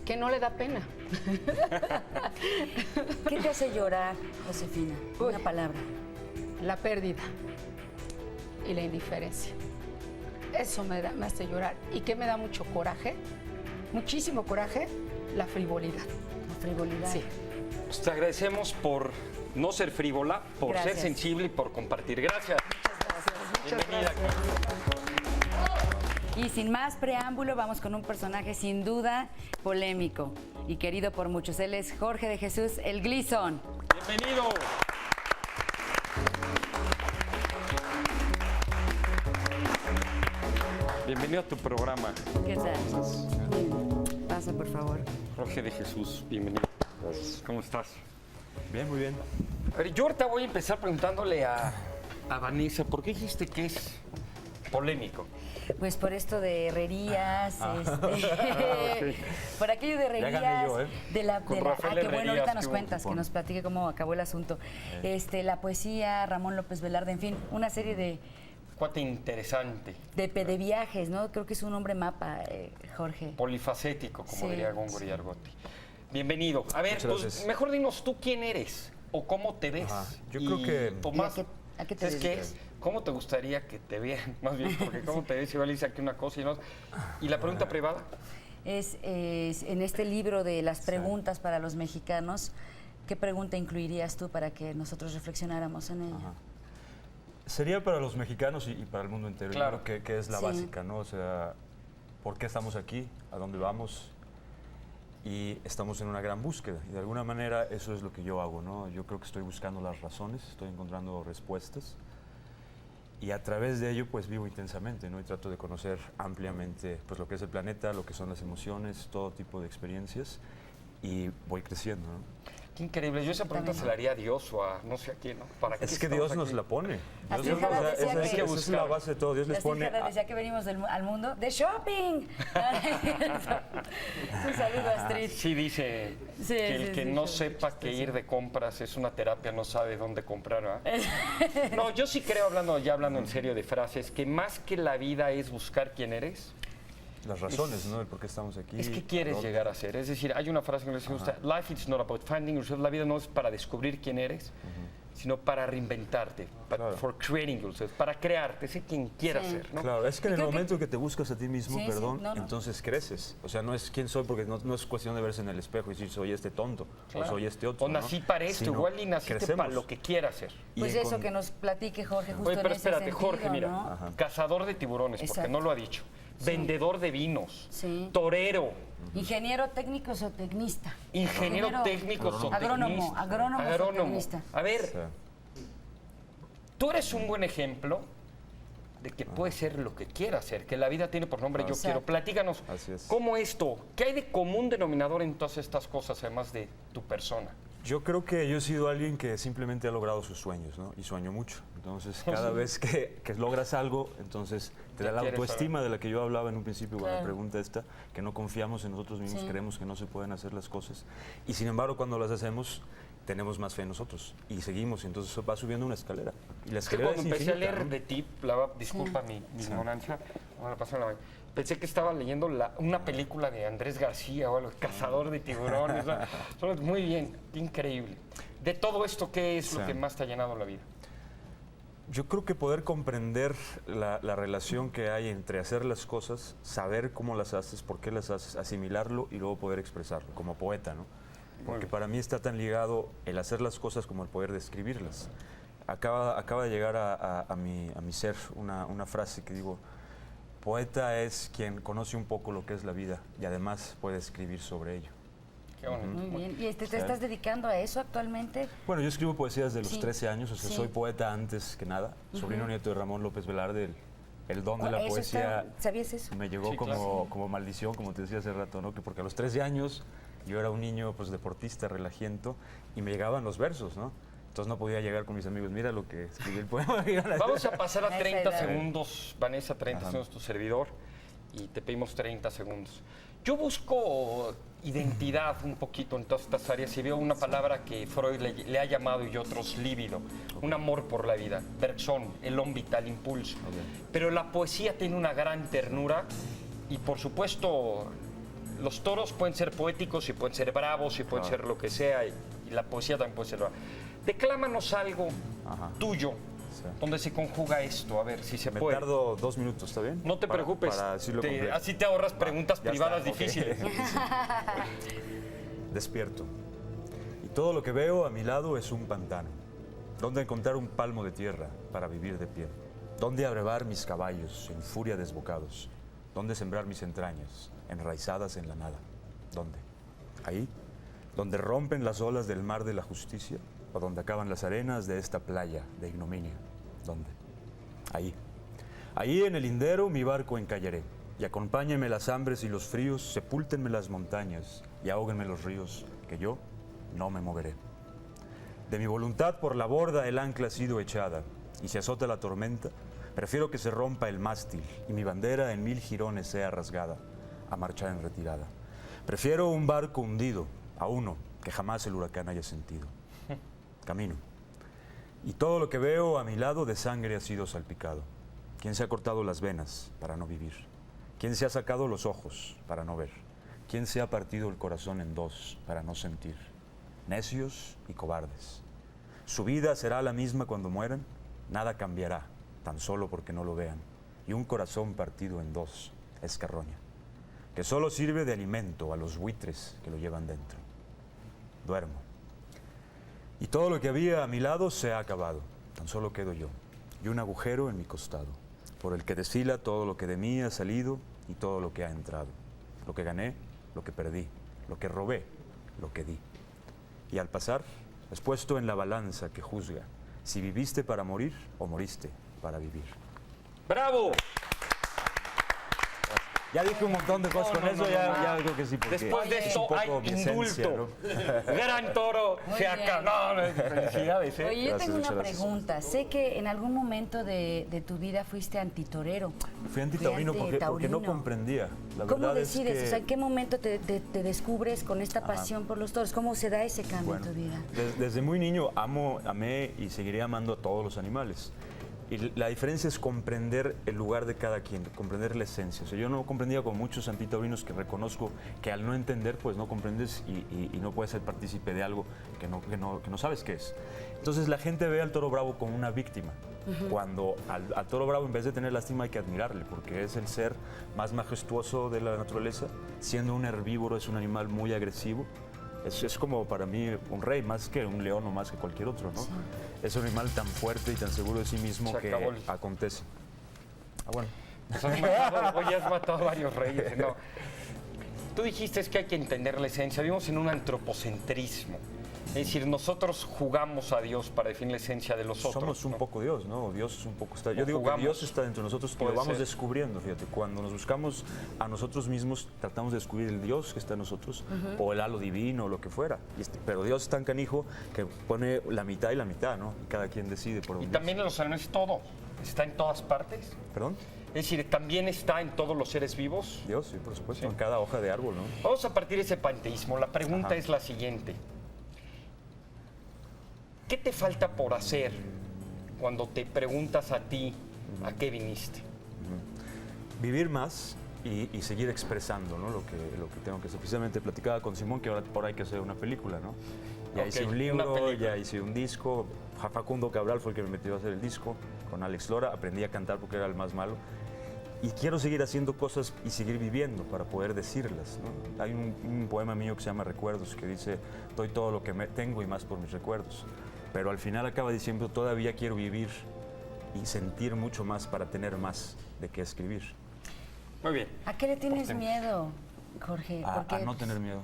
que no le da pena. ¿Qué te hace llorar, Josefina? Una Uy. palabra. La pérdida y la indiferencia. Eso me hace llorar. ¿Y qué me da mucho coraje? Muchísimo coraje, la frivolidad. La frivolidad. Sí. Pues te agradecemos por no ser frívola, por Gracias. ser sensible y por compartir. Gracias. Bienvenida. Y sin más preámbulo, vamos con un personaje sin duda polémico y querido por muchos. Él es Jorge de Jesús, el Gleason. Bienvenido. Bienvenido a tu programa. ¿Qué tal? Pasa, por favor. Jorge de Jesús, bienvenido. ¿Cómo estás? Bien, muy bien. A ver, yo ahorita voy a empezar preguntándole a Vanessa, ¿por qué dijiste que es polémico? Pues por esto de herrerías, por aquello de herrerías, Ya gané yo, ¿eh? Con Rafael qué bueno, Herrerías, ahorita nos qué cuentas, que nos platique cómo acabó el asunto. La poesía, Ramón López Velarde, en fin, una serie de Cuate interesante. de viajes, ¿no? Creo que es un hombre mapa, Jorge. Polifacético, como Sí, diría Góngora y Argote. Bienvenido. A ver, Muchas pues gracias. mejor dinos tú quién eres o cómo te ves. Ajá. Yo creo que- o más, ¿Y a qué te ¿sabes qué dedicas? es? ¿Cómo te gustaría que te vean? Más bien, porque cómo te ves, igual dice aquí una cosa y no. ¿Y la pregunta privada? Es en este libro de las preguntas para los mexicanos, ¿qué pregunta incluirías tú para que nosotros reflexionáramos en ella? Ajá. Sería para los mexicanos y para el mundo entero. Claro. Yo creo que es la Sí. básica, ¿no? O sea, ¿por qué estamos aquí? ¿A dónde vamos? Y estamos en una gran búsqueda. Y de alguna manera eso es lo que yo hago, ¿no? Yo creo que estoy buscando las razones, estoy encontrando respuestas. Y a través de ello, pues vivo intensamente, ¿no? Y trato de conocer ampliamente, pues, lo que es el planeta, lo que son las emociones, todo tipo de experiencias. Y voy creciendo, ¿no? Qué increíble. Yo esa pregunta se la haría a Dios o a no sé a quién, ¿no? ¿Para qué Es que estamos Dios nos aquí? la pone. Así Dios Jara nos da- decía esa que- es- esa es la base de todo. Dios les Así pone... Jara decía que venimos al mundo de shopping. Un saludo, Astrid. Sí dice Sí, que el sí, que sí, no sí, sepa que ir de compras es una terapia, no sabe dónde comprar, ¿verdad? No, yo sí creo, hablando en serio de frases, que más que la vida es buscar quién eres, Las razones, ¿no? El por qué estamos aquí. es que quieres ¿no? llegar a ser. Es decir, hay una frase que me gusta, life is not about finding yourself, la vida no es para descubrir quién eres, sino para reinventarte, Claro. for creating yourself, para crearte, ser quien quieras Sí. ser, ¿no? Claro, es que en Y el creo que- momento que te buscas a ti mismo, Sí, sí, perdón, no, no. entonces creces. O sea, no es quién soy, porque no es cuestión de verse en el espejo y decir soy este tonto Claro. o soy este otro. O nací para esto, Sino igual y naciste crecemos. para lo que quieras ser. Y Pues en eso con- que nos platique Jorge justo Oye, pero en ese espérate, sentido, Jorge, mira, ¿no? Ajá. cazador de tiburones, porque Exacto. no lo ha dicho, vendedor de vinos, Sí. torero, Ingeniero técnico zootecnista. ingeniero técnico, Agrónomo, zootecnista, agrónomo zootecnista. A ver, O sea, tú eres un buen ejemplo de que puedes ser lo que quieras ser, que la vida tiene por nombre yo Exacto. quiero. Platícanos, Así es. ¿cómo esto? ¿Qué hay de común denominador en todas estas cosas, además de tu persona? yo creo que yo he sido alguien que simplemente ha logrado sus sueños, ¿no? Y sueño mucho. Entonces, cada vez que logras algo, entonces te Ya da la quieres autoestima de la que yo hablaba en un principio con la Claro. pregunta esta, que no confiamos en nosotros mismos, Sí. creemos que no se pueden hacer las cosas. Y sin embargo, cuando las hacemos, tenemos más fe en nosotros y seguimos. Y entonces va subiendo una escalera. Y la Es que escalera cuando es empecé a infinita, leer ¿no? de ti, disculpa mi ignorancia, ahora pasa en la mañana. Pensé que estaba leyendo una película de Andrés García o algo, Cazador de Tiburones. Muy bien, increíble. De todo esto, ¿qué es lo Sí. que más te ha llenado la vida? Yo creo que poder comprender la relación que hay entre hacer las cosas, saber cómo las haces, por qué las haces, asimilarlo y luego poder expresarlo, como poeta, ¿no? Porque para mí está tan ligado el hacer las cosas como el poder describirlas. Acaba de llegar a mi ser una frase que digo, poeta es quien conoce un poco lo que es la vida y además puede escribir sobre ello. Qué bonito. Muy bien. ¿Y te estás dedicando a eso actualmente? Bueno, yo escribo poesía desde los Sí. 13 años, o sea, Sí. soy poeta antes que nada, sobrino nieto de Ramón López Velarde, el don de la Eso poesía ¿Sabías eso? me llegó Sí, como, claro. como maldición, como te decía hace rato, ¿no? Que porque a los 13 años yo era un niño pues deportista, relajiento, y me llegaban los versos, ¿no? Entonces no podía llegar con mis amigos, mira lo que escribí el poema. Vamos a pasar a Esa 30 edad. segundos, Vanessa, 30 segundos tu servidor, y te pedimos 30 segundos. Yo busco identidad un poquito en todas estas áreas y veo una palabra que Freud le ha llamado y otros líbido, un amor por la vida, Bergson, el hombre vital, impulso. Pero la poesía tiene una gran ternura y por supuesto los toros pueden ser poéticos y pueden ser bravos y pueden ser lo que sea y la poesía también puede ser brava. Declámanos algo Ajá. tuyo Sí. donde se conjuga esto, a ver si se Me puede. tardo 2 minutos, ¿está bien? No te preocupes, Para decirlo completo. así te ahorras preguntas Ya privadas está, ok. difíciles. Despierto. Y todo lo que veo a mi lado es un pantano. ¿Dónde encontrar un palmo de tierra para vivir de pie? ¿Dónde abrevar mis caballos en furia desbocados? ¿Dónde sembrar mis entrañas enraizadas en la nada? ¿Dónde? Ahí, donde rompen las olas del mar de la justicia o donde acaban las arenas de esta playa de ignominia. ¿Dónde? Ahí. Ahí en el lindero mi barco encallaré y acompáñenme las hambres y los fríos, sepúltenme las montañas y ahóguenme los ríos, que yo no me moveré. De mi voluntad por la borda el ancla ha sido echada y si azota la tormenta, Prefiero que se rompa el mástil y mi bandera en 1000 jirones sea rasgada, a marchar en retirada. Prefiero un barco hundido a uno que jamás el huracán haya sentido. Camino. Y todo lo que veo a mi lado de sangre ha sido salpicado. ¿Quién se ha cortado las venas para no vivir? ¿Quién se ha sacado los ojos para no ver? ¿Quién se ha partido el corazón en dos para no sentir? Necios y cobardes. Su vida será la misma cuando mueran, nada cambiará, tan solo porque no lo vean. Y un corazón partido en dos es carroña, que solo sirve de alimento a los buitres que lo llevan dentro. Duermo. Y todo lo que había a mi lado se ha acabado, tan solo quedo yo, y un agujero en mi costado, por el que desfila todo lo que de mí ha salido y todo lo que ha entrado. Lo que gané, lo que perdí, lo que robé, lo que di. Y al pasar, es puesto en la balanza que juzga si viviste para morir o moriste para vivir. ¡Bravo! Ya dije un montón de cosas con eso, ya creo que sí. Porque Después de es esto un poco hay mi esencia, indulto. ¿no? Gran Toro, Muy se bien. acabó. No, felicidades, ¿eh? Oye, yo Gracias, tengo muchas una gracias. pregunta. Sé que en algún momento de tu vida fuiste antitorero. Fui antitaurino porque no antitaurino. comprendía. La ¿Cómo verdad decides? es que, O sea, ¿en qué momento te descubres con esta pasión por los toros? ¿Cómo se da ese cambio bueno, en tu vida? desde muy niño amé y seguiré amando a todos los animales. Y la diferencia es comprender el lugar de cada quien, comprender la esencia. O sea, yo no comprendía con muchos antitaurinos que reconozco que al no entender, pues no comprendes y no puedes ser partícipe de algo que no sabes qué es. Entonces la gente ve al toro bravo como una víctima, cuando al toro bravo en vez de tener lástima hay que admirarle, porque es el ser más majestuoso de la naturaleza, siendo un herbívoro, es un animal muy agresivo. Es como para mí un rey, más que un león o más que cualquier otro, ¿no? Sí. Es un animal tan fuerte y tan seguro de sí mismo que acontece. Bueno. Oye, has matado a varios reyes. No. Tú dijiste que hay que entender la esencia. Vivimos en un antropocentrismo. Es decir, nosotros jugamos a Dios para definir la esencia de los otros. Somos un poco Dios, ¿no? Dios es un poco... Yo digo que Dios está dentro de nosotros y lo vamos descubriendo, fíjate. Cuando nos buscamos a nosotros mismos, tratamos de descubrir el Dios que está en nosotros, o el halo divino, o lo que fuera. Pero Dios es tan canijo que pone la mitad y la mitad, ¿no? Y cada quien decide por dónde. Y también en los animales todo. ¿Está en todas partes? ¿Perdón? Es decir, ¿también está en todos los seres vivos? Dios, sí, por supuesto, en cada hoja de árbol, ¿no? Vamos a partir de ese panteísmo. La pregunta es la siguiente. ¿Qué te falta por hacer cuando te preguntas a ti a qué viniste? Vivir más y seguir expresando, ¿no? lo que tengo que hacer. Precisamente platicaba con Simón que ahora hay que hacer una película, ¿no? Ya hice un libro, ya hice un disco. Facundo Cabral fue el que me metió a hacer el disco con Alex Lora. Aprendí a cantar porque era el más malo. Y quiero seguir haciendo cosas y seguir viviendo para poder decirlas, ¿no? Hay un poema mío que se llama Recuerdos que dice: doy todo lo que tengo y más por mis recuerdos. Pero al final acaba diciendo: todavía quiero vivir y sentir mucho más para tener más de qué escribir. Muy bien. ¿A qué le tienes miedo, Jorge? A no tener miedo.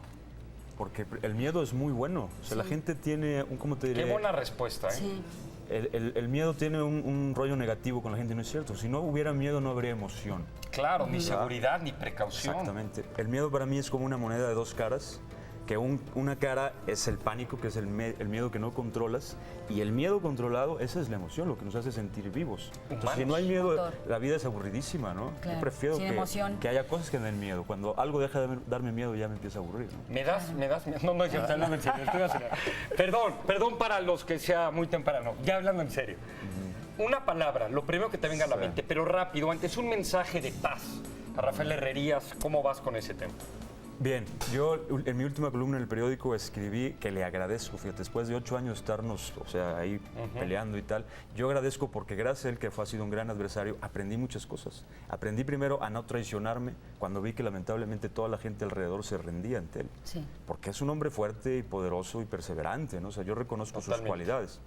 Porque el miedo es muy bueno. O sea, la gente tiene ¿cómo te diré? Qué buena respuesta, ¿eh? Sí. El miedo tiene un rollo negativo con la gente, no es cierto. Si no hubiera miedo, no habría emoción. Claro, ni seguridad, ni precaución. Exactamente. El miedo para mí es como una moneda de dos caras, que una cara es el pánico, que es el miedo que no controlas, y el miedo controlado, esa es la emoción, lo que nos hace sentir vivos. Entonces, si no hay miedo, Motor. la vida es aburridísima, ¿no? Claro, Yo prefiero sin emoción. que haya cosas que me den miedo. Cuando algo deja de darme miedo, ya me empieza a aburrir, ¿no? ¿Me das? No, es cierto, hablando en serio. Perdón para los que sea muy temprano. Ya hablando en serio. Una palabra, lo primero que te venga a la mente, pero rápido, antes un mensaje de paz. A Rafael Herrerías, ¿cómo vas con ese tema? Bien, yo en mi última columna en el periódico escribí que le agradezco, fíjate, después de 8 años de estarnos, o sea, ahí peleando y tal, yo agradezco porque gracias a él, que ha sido un gran adversario, aprendí muchas cosas. Aprendí primero a no traicionarme cuando vi que lamentablemente toda la gente alrededor se rendía ante él. Sí. Porque es un hombre fuerte y poderoso y perseverante, ¿no? O sea, yo reconozco sus cualidades.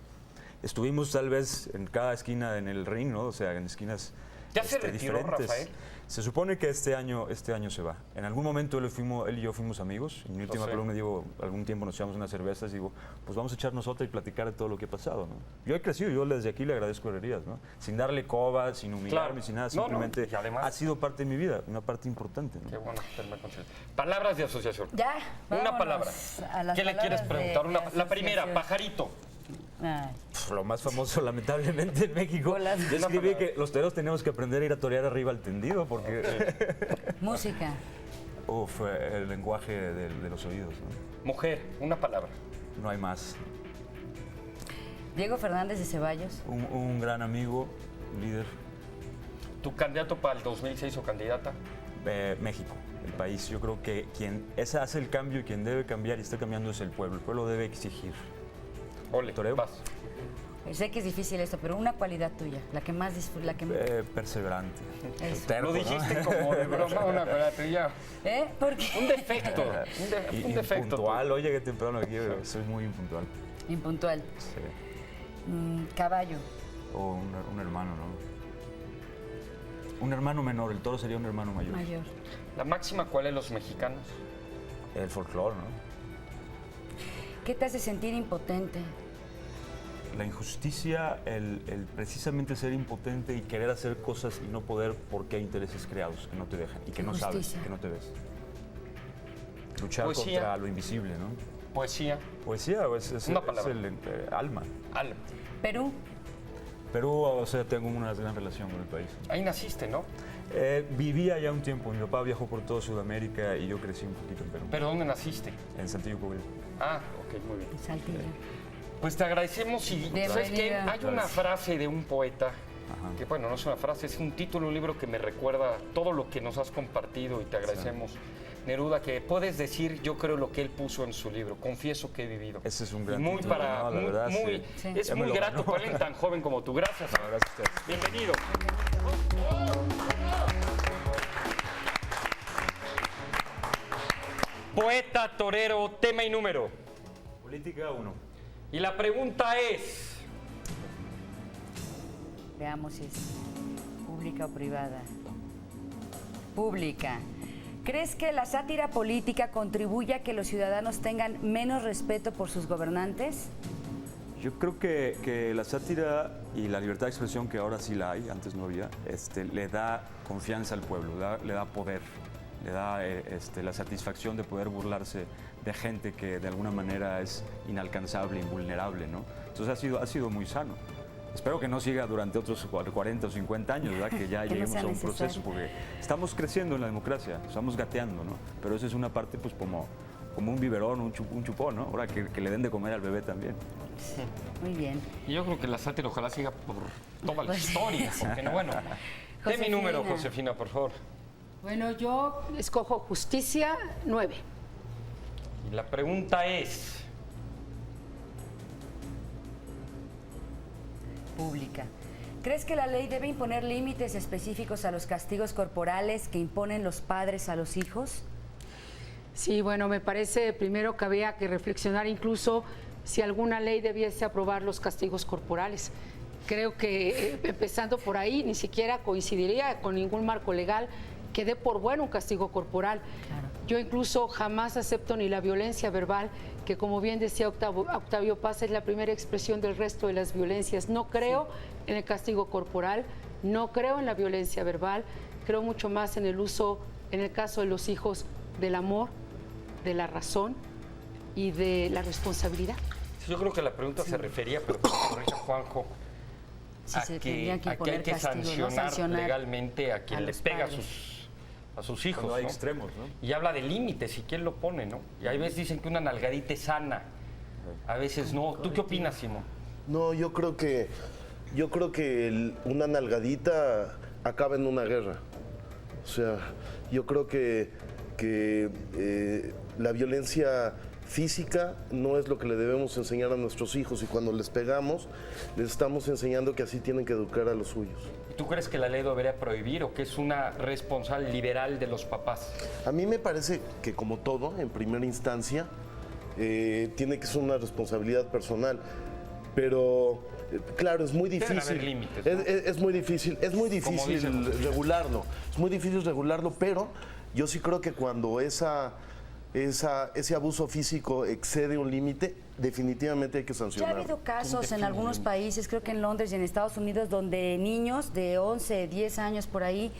Estuvimos tal vez en cada esquina en el ring, ¿no? O sea, en esquinas ¿Ya se retiró, diferentes. Rafael? Se supone que este año se va. En algún momento él y yo fuimos amigos. En mi última columna digo, algún tiempo nos echamos unas cervezas y digo, pues vamos a echarnos otra y platicar de todo lo que ha pasado, ¿no? Yo he crecido, yo desde aquí le agradezco a Herrerías, ¿no? Sin darle coba, sin humillarme, sin nada, simplemente y además, ha sido parte de mi vida, una parte importante, ¿no? Qué bueno tenerme consciente. Palabras de asociación. Ya, Una vámonos palabra. a las ¿Qué le quieres palabras preguntar? de La primera, asociación. pajarito. Ay. Lo más famoso, lamentablemente, en México. Bolas. Yo escribí que los toreros tenemos que aprender a ir a torear arriba al tendido, porque Música. el lenguaje de los oídos, ¿no? Mujer, una palabra. No hay más. Diego Fernández de Ceballos. Un gran amigo, líder. ¿Tu candidato para el 2006 o candidata? México, el país. Yo creo que quien hace el cambio y quien debe cambiar y está cambiando es el pueblo. El pueblo debe exigir. Ole, ¿Toreo? vas. Sé que es difícil esto, pero una cualidad tuya, la que más disfrutas, Perseverante. Eso. Terco, Lo ¿no? dijiste como de broma, una palabra tuya. ¿Por qué? Un defecto. Un defecto. Impuntual, oye, qué temprano aquí, pero soy muy impuntual. Impuntual. Sí. Caballo. O un hermano, ¿no? Un hermano menor, el toro sería un hermano mayor. Mayor. La máxima, ¿cuál es los mexicanos? El folclore, ¿no? ¿Qué te hace sentir impotente? La injusticia, el precisamente ser impotente y querer hacer cosas y no poder porque hay intereses creados que no te dejan y que no sabes, Injusticia. que no te ves. Luchar Poesía. contra lo invisible, ¿no? Poesía. Poesía es Una palabra. el alma. Alma. Perú. Perú, o sea, tengo una gran relación con el país. Ahí naciste, ¿no? Vivía ya un tiempo, mi papá viajó por toda Sudamérica y yo crecí un poquito en Perú. ¿Pero dónde naciste? En Saltillo, Coahuila. Ah, ok, muy bien. Saltillo. Pues te agradecemos y ¿sabes qué? Bienvenida. Hay una frase de un poeta, Ajá. que bueno, no es una frase, es un título, un libro que me recuerda todo lo que nos has compartido y te agradecemos. Neruda, que puedes decir, yo creo lo que él puso en su libro, confieso que he vivido. Ese es un gran Y muy título, para, ¿no? La muy, verdad, muy- sí. es Ya me muy lo grato ganó. para alguien tan joven como tú. Gracias. Gracias a ustedes. Bienvenido. Poeta, torero, tema y número. Política 1. Y la pregunta es, Veamos si es pública o privada. Pública. ¿Crees que la sátira política contribuye a que los ciudadanos tengan menos respeto por sus gobernantes? Yo creo que la sátira y la libertad de expresión, que ahora sí la hay, antes no había, le da confianza al pueblo, le da poder, le da la satisfacción de poder burlarse de gente que de alguna manera es inalcanzable, invulnerable, ¿no? Entonces ha sido muy sano. Espero que no siga durante otros 40 o 50 años, ¿verdad? Que ya Que no lleguemos sea a un necesario. proceso, porque estamos creciendo en la democracia, estamos gateando, ¿no? Pero eso es una parte, pues, como un biberón, un chupón, ¿no? Ahora que le den de comer al bebé también. Muy bien. y yo creo que la sátira ojalá siga por toda la Pues, historia, porque no, bueno. De mi número, Josefina. Josefina, por favor. Bueno, yo escojo justicia 9. Y la pregunta es, Pública. ¿Crees que la ley debe imponer límites específicos a los castigos corporales que imponen los padres a los hijos? Sí, bueno, me parece primero que había que reflexionar incluso si alguna ley debiese aprobar los castigos corporales. Creo que empezando por ahí ni siquiera coincidiría con ningún marco legal que dé por bueno un castigo corporal. Claro. Yo incluso jamás acepto ni la violencia verbal, que como bien decía Octavio Paz, es la primera expresión del resto de las violencias. No creo en el castigo corporal, no creo en la violencia verbal, creo mucho más en el uso, en el caso de los hijos, del amor, de la razón y de la responsabilidad. yo creo que la pregunta se refería, pero que me corrija Juanjo, Sí, a se que tendrían que hay imponer que castigos, ¿no? sancionar Sancionar legalmente a quien a le los pega padres. a sus hijos, Cuando hay ¿no? extremos, ¿no? Y habla de límites y quién lo pone, ¿no? Y hay veces dicen que una nalgadita es sana, a veces no. ¿Tú qué opinas, Simón? No, yo creo que una nalgadita acaba en una guerra. O sea, yo creo que la violencia física no es lo que le debemos enseñar a nuestros hijos, y cuando les pegamos, les estamos enseñando que así tienen que educar a los suyos. ¿Tú crees que la ley debería prohibir o que es una responsabilidad liberal de los papás? A mí me parece que, como todo, en primera instancia, tiene que ser una responsabilidad personal, pero claro, es muy Deben difícil. haber límites, ¿no? Es muy difícil, dicen. regularlo. Es muy difícil regularlo, pero yo sí creo que cuando esa ese abuso físico excede un límite, definitivamente hay que Ya ha sancionarlo. habido casos en algunos países, creo que en Londres y en Estados Unidos, donde niños de 11, 10 años por ahí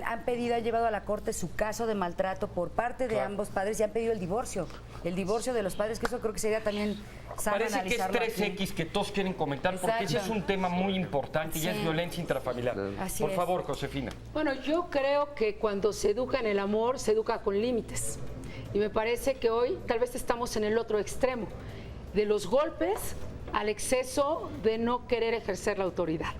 han pedido, han llevado a la corte su caso de maltrato por parte de ambos padres y han pedido el divorcio de los padres, que eso creo que sería también sano Parece que es analizarlo 3X aquí. que todos quieren comentar, porque ese es Exacto. un tema muy importante y es Sí. violencia intrafamiliar. Así Por es. favor, Josefina. Bueno, yo creo que cuando se educa en el amor, se educa con límites. Y me parece que hoy tal vez estamos en el otro extremo, de los golpes al exceso de no querer ejercer la autoridad.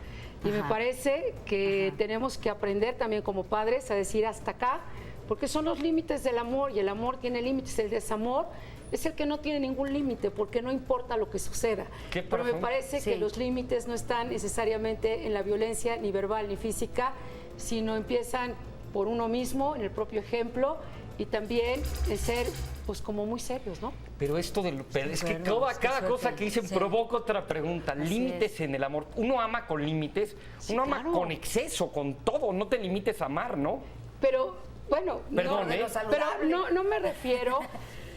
Y me parece que tenemos que aprender también como padres a decir hasta acá, porque son los límites del amor y el amor tiene límites, el desamor es el que no tiene ningún límite, porque no importa lo que suceda. Qué Pero me profundo. parece que Sí. los límites no están necesariamente en la violencia, ni verbal ni física, sino empiezan por uno mismo, en el propio ejemplo, y también en ser, pues, como muy serios, ¿no? Pero esto pero es que Bueno, es que cada cosa suerte. que dicen Sí. provoca otra pregunta. Así Límites en el amor. Uno ama con límites, uno ama claro. con exceso, con todo. No te limites a amar, ¿no? Pero, bueno, Perdón, de ¿eh? lo pero saludable. no me refiero,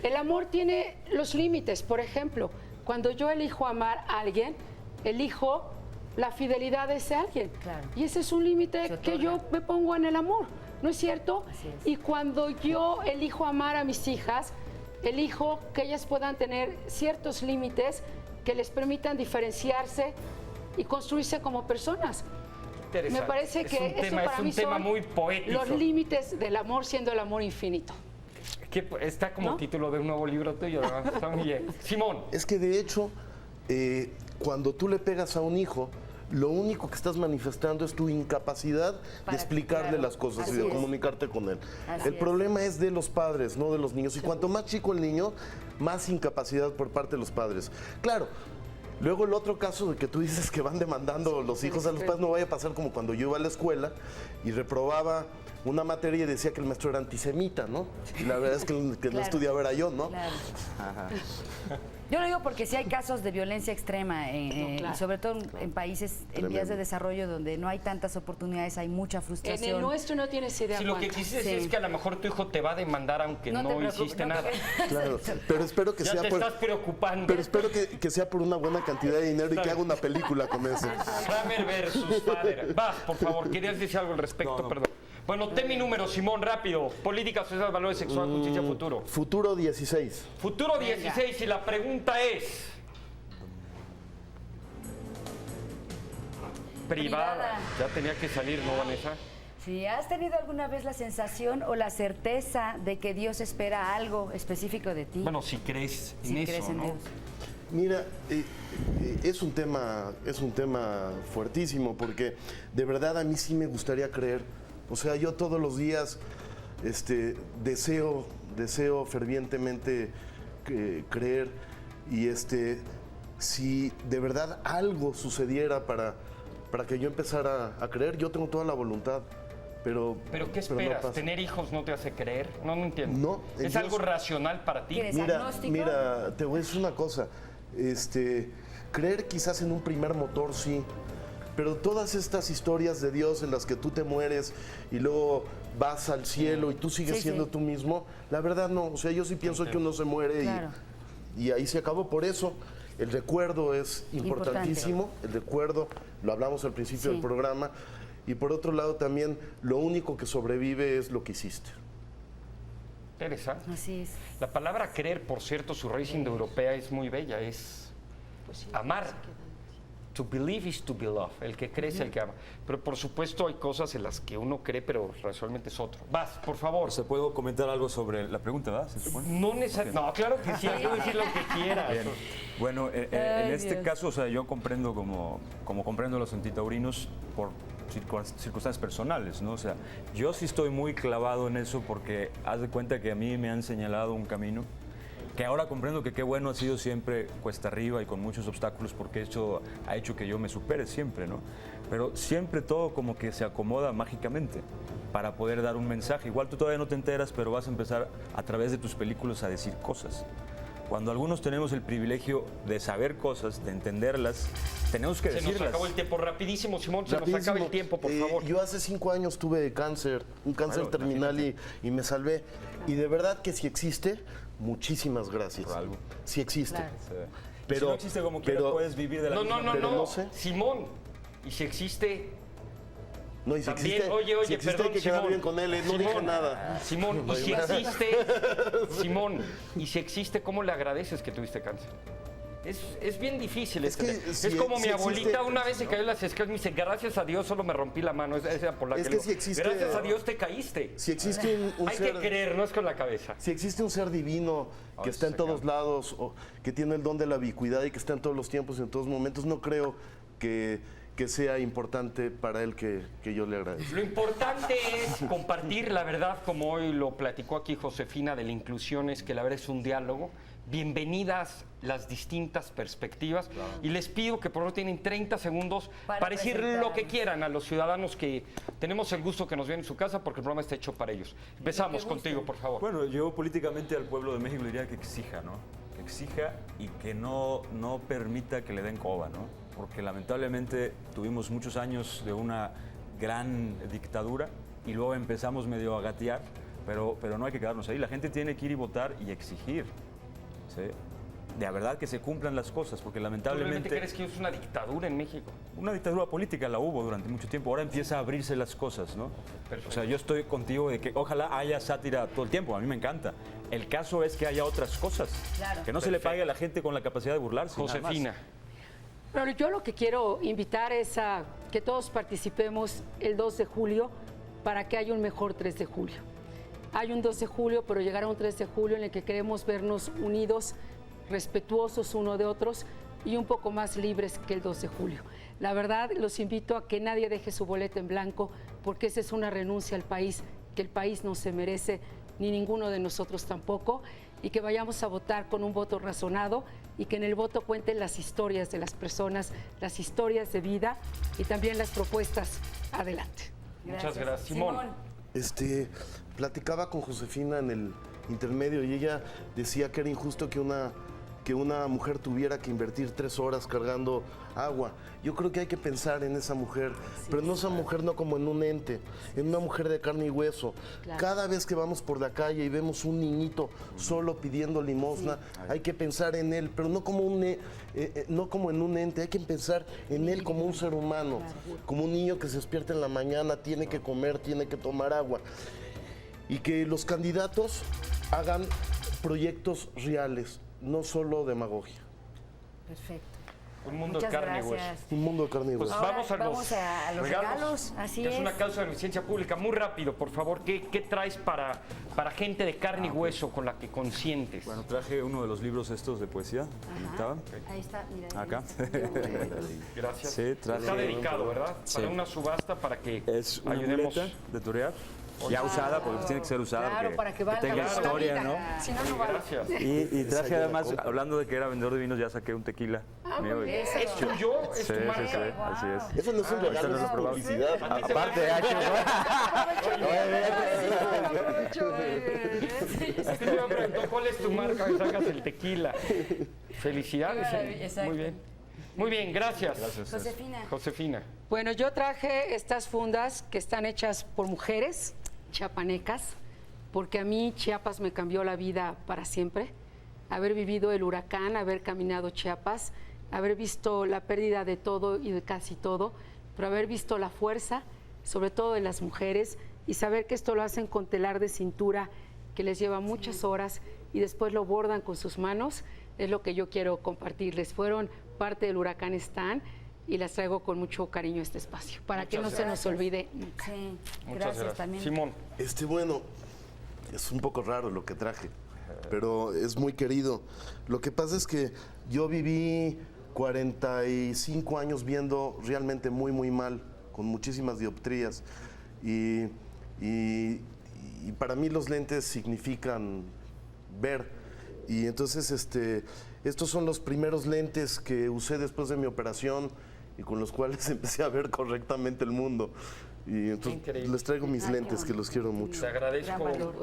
el amor tiene los límites. Por ejemplo, cuando yo elijo amar a alguien, elijo la fidelidad de ese alguien. Claro. Y ese es un límite Se que otorga. yo me pongo en el amor, ¿no es cierto? Así es. Y cuando yo elijo amar a mis hijas, elijo que ellas puedan tener ciertos límites que les permitan diferenciarse y construirse como personas. Me Interesante. parece Es que un eso tema, para es un mí tema son muy poético. los límites del amor siendo el amor infinito. Que está como ¿No? título de un nuevo libro tuyo, ¿no? Está muy bien. Simón, Es que de hecho, cuando tú le pegas a un hijo, lo único que estás manifestando es tu incapacidad Para- de explicarle claro, las cosas y así de es. comunicarte con él. Así El es. problema es de los padres, no de los niños. Y cuanto más chico el niño, más incapacidad por parte de los padres. Claro. Luego el otro caso de que tú dices que van demandando los hijos a los padres, no vaya a pasar como cuando yo iba a la escuela y reprobaba una materia y decía que el maestro era antisemita, ¿no? Y la verdad es que el que no Claro. estudiaba era yo, ¿no? Claro. Yo lo digo porque sí hay casos de violencia extrema, claro. y sobre todo en países en vías de desarrollo donde no hay tantas oportunidades, hay mucha En frustración. el nuestro no tienes idea. si lo que cuánto. quisiste Sí. decir es que a lo mejor tu hijo te va a demandar aunque No no, te preocupes, hiciste no te nada. Claro. Pero espero que Ya sea te por... estás preocupando. Pero espero que sea por una buena cantidad de dinero y que haga una película con eso. Kramer versus Fader. Vas, por favor, querías decir algo al respecto, No. perdón. Bueno, mi número, Simón, rápido. Política, sociedad, valores, sexual, justicia, futuro. Futuro 16. Futuro 16 y la pregunta es... Privada. Ya tenía que salir, ¿no, Vanessa? Si has tenido alguna vez la sensación o la certeza de que Dios espera algo específico de ti, Bueno, si crees en si eso, crees en ¿no? Dios. Mira, es un tema fuertísimo porque de verdad a mí sí me gustaría creer. O sea, yo todos los días deseo fervientemente creer y si de verdad algo sucediera para que yo empezara a creer, yo tengo toda la voluntad. Pero ¿Pero qué no esperas? pasa. ¿Tener hijos no te hace creer? No entiendo. No, ¿Es Dios- algo racional para ti? ¿Quieres Mira, agnóstico? mira, te voy a decir una cosa. Creer quizás en un primer motor, sí. Pero todas estas historias de Dios en las que tú te mueres y luego vas al cielo y tú sigues Sí, siendo sí. tú mismo, la verdad no. O sea, yo sí pienso que uno se muere Claro. y ahí se acabó. Por eso el recuerdo es importantísimo. El recuerdo, lo hablamos al principio Sí. del programa. Y por otro lado también, lo único que sobrevive es lo que hiciste. Interesante. Así es. La palabra creer, por cierto, su raíz indoeuropea es muy bella, es amar. To believe is to be loved. El que cree es el que ama. Pero por supuesto hay cosas en las que uno cree, pero racionalmente es otro. Vas, por favor. O sea, ¿puedo comentar algo sobre la pregunta, verdad? ¿Sí se puede? No necesariamente. No, claro que sí, hay que decir lo que quieras. Bien. Bueno, en Ay, este Dios. caso, o sea, yo comprendo como comprendo a los antitaurinos por circunstancias personales, ¿no? O sea, yo sí estoy muy clavado en eso porque haz de cuenta que a mí me han señalado un camino que ahora comprendo que qué bueno ha sido siempre cuesta arriba y con muchos obstáculos porque eso ha hecho que yo me supere siempre, ¿no? Pero siempre todo como que se acomoda mágicamente para poder dar un mensaje. Igual tú todavía no te enteras, pero vas a empezar a través de tus películas a decir cosas. cuando algunos tenemos el privilegio de saber cosas, de entenderlas, tenemos que Se decirlas. nos acabó el tiempo. Rapidísimo, Simón, se nos Rapidísimo. acaba el tiempo, por favor. Yo hace 5 años tuve cáncer, un cáncer Claro, terminal y me salvé. Y de verdad que si existe, muchísimas gracias. Por algo. Si existe. Claro. Sí. Pero- si no existe como quiera, pero- puedes vivir de la No, misma no, no, pero no, no sé. Simón. Y si existe... No, y si También, existe, oye, si existe perdón, hay que quedar Simón. bien con él, no dije Simón, nada. Simón, y si existe, Simón, y si existe, ¿cómo le agradeces que tuviste cáncer? Es bien difícil. Es que es si- como si mi abuelita existe- una vez se cayó en las escaleras y me dice, gracias a Dios solo me rompí la mano. Esa era por la Es que que lo- si existe- Gracias a Dios te caíste. Si existe un Hay ser... que creer, no es con la cabeza. Si existe un ser divino que está en todos lados, o que tiene el don de la ubicuidad y que está en todos los tiempos y en todos momentos, no creo que sea importante para él que yo le agradezca. Lo importante es compartir la verdad, como hoy lo platicó aquí Josefina, de la inclusión, es que la verdad es un diálogo. Bienvenidas las distintas perspectivas y les pido que por favor tienen 30 segundos para decir lo que quieran a los ciudadanos que tenemos el gusto que nos ven en su casa porque el programa está hecho para ellos. Empezamos contigo, por favor. Bueno, yo políticamente al pueblo de México le diría que exija, ¿no? Que exija y que no permita que le den coba, ¿no? Porque lamentablemente tuvimos muchos años de una gran dictadura y luego empezamos medio a gatear, pero no hay que quedarnos ahí. La gente tiene que ir y votar y exigir, ¿sí? De verdad que se cumplan las cosas, porque ¿Tú realmente lamentablemente... crees que es una dictadura en México? Una dictadura política la hubo durante mucho tiempo, ahora empieza a abrirse las cosas, ¿no? Perfecto. O sea, yo estoy contigo de que ojalá haya sátira todo el tiempo, a mí me encanta. El caso es que haya otras cosas, Claro. que no se le pague a la gente con la capacidad de burlarse. nada más. Josefina. Pero yo lo que quiero invitar es a que todos participemos el 2 de julio para que haya un mejor 3 de julio. Hay un 2 de julio, pero llegará un 3 de julio en el que queremos vernos unidos, respetuosos uno de otros y un poco más libres que el 2 de julio. La verdad, los invito a que nadie deje su boleta en blanco, porque esa es una renuncia al país, que el país no se merece, ni ninguno de nosotros tampoco, y que vayamos a votar con un voto razonado y que en el voto cuenten las historias de las personas, las historias de vida y también las propuestas. Adelante. Muchas gracias. Simón. Platicaba con Josefina en el intermedio y ella decía que era injusto que una mujer tuviera que invertir 3 horas cargando agua. Yo creo que hay que pensar en esa mujer, pero no esa mujer no como en un ente, en una mujer de carne y hueso. Claro. Cada vez que vamos por la calle y vemos un niñito solo pidiendo limosna, hay que pensar en él, pero no como no como en un ente, hay que pensar en él como un ser humano, como un niño que se despierta en la mañana, tiene que comer, tiene que tomar agua. Y que los candidatos hagan proyectos reales, no solo demagogia. Perfecto. Un mundo Muchas de carne y gracias. hueso. Un mundo de carne y Pues hueso. Ahora vamos a vamos a los regalos, así que es una es. causa de beneficencia pública. Muy rápido, por favor. ¿Qué traes para gente de carne y hueso con la que consientes? Bueno, traje uno de los libros estos de poesía. Ajá. ¿Estaba? Ahí está, mira. Acá. Gracias. Sí, traje- Está dedicado, ¿verdad? Sí. Para una subasta para que Es una ayudemos. muleta de torear, ya usada, porque tiene que ser usada, Claro, para que valga tenga la historia, vida. ¿no? Si no, no vale. Gracias. Y traje además, hablando de que era vendedor de vinos, ya saqué un tequila. mío y- Eso. ¿Es tuyo? ¿Es Sí, tu sí, marca? sí, así es. Eso no es un regalo, ahorita no eso lo es probamos. publicidad. Aparte de Es que me preguntó cuál es tu marca y sacas el tequila. Felicidades. Qué maravilla, exacto. Muy bien. Muy bien, gracias. Josefina. Josefina. Bueno, yo traje estas fundas que están hechas por mujeres chiapanecas, porque a mí Chiapas me cambió la vida para siempre. Haber vivido el huracán, haber caminado Chiapas, haber visto la pérdida de todo y de casi todo, pero haber visto la fuerza, sobre todo de las mujeres, y saber que esto lo hacen con telar de cintura, que les lleva muchas horas y después lo bordan con sus manos, es lo que yo quiero compartirles. Fueron parte del huracán Stan y las traigo con mucho cariño a este espacio, para que no se nos olvide nunca. Sí, Muchas gracias también. Simón. Bueno, es un poco raro lo que traje, pero es muy querido. Lo que pasa es que yo viví 45 años viendo realmente muy, muy mal, con muchísimas dioptrías. Y para mí los lentes significan ver. Y entonces estos son los primeros lentes que usé después de mi operación y con los cuales empecé a ver correctamente el mundo. Y entonces Increíble. les traigo mis Ay, qué lentes, que bonito. los quiero mucho. Te agradezco. Gran valor.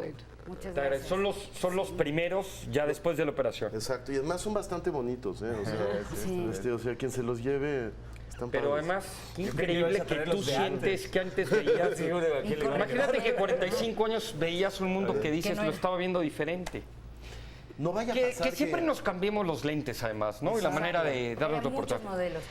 Muchas Te agradezco. gracias. Son los primeros ya después de la operación. Exacto, y además son bastante bonitos, ¿eh? O sea, quien se los lleve, están Pero padres. además, qué Yo creí que increíble ibas a que traer tú los de sientes antes. que antes veías. Sí, de aquí le va a Imagínate que 45 años veías un mundo que dices no lo era. estaba viendo diferente. No vaya a Que pasar siempre nos cambiemos los lentes, además, ¿no? Y la manera de dar los Hay muchos reportajes. modelos.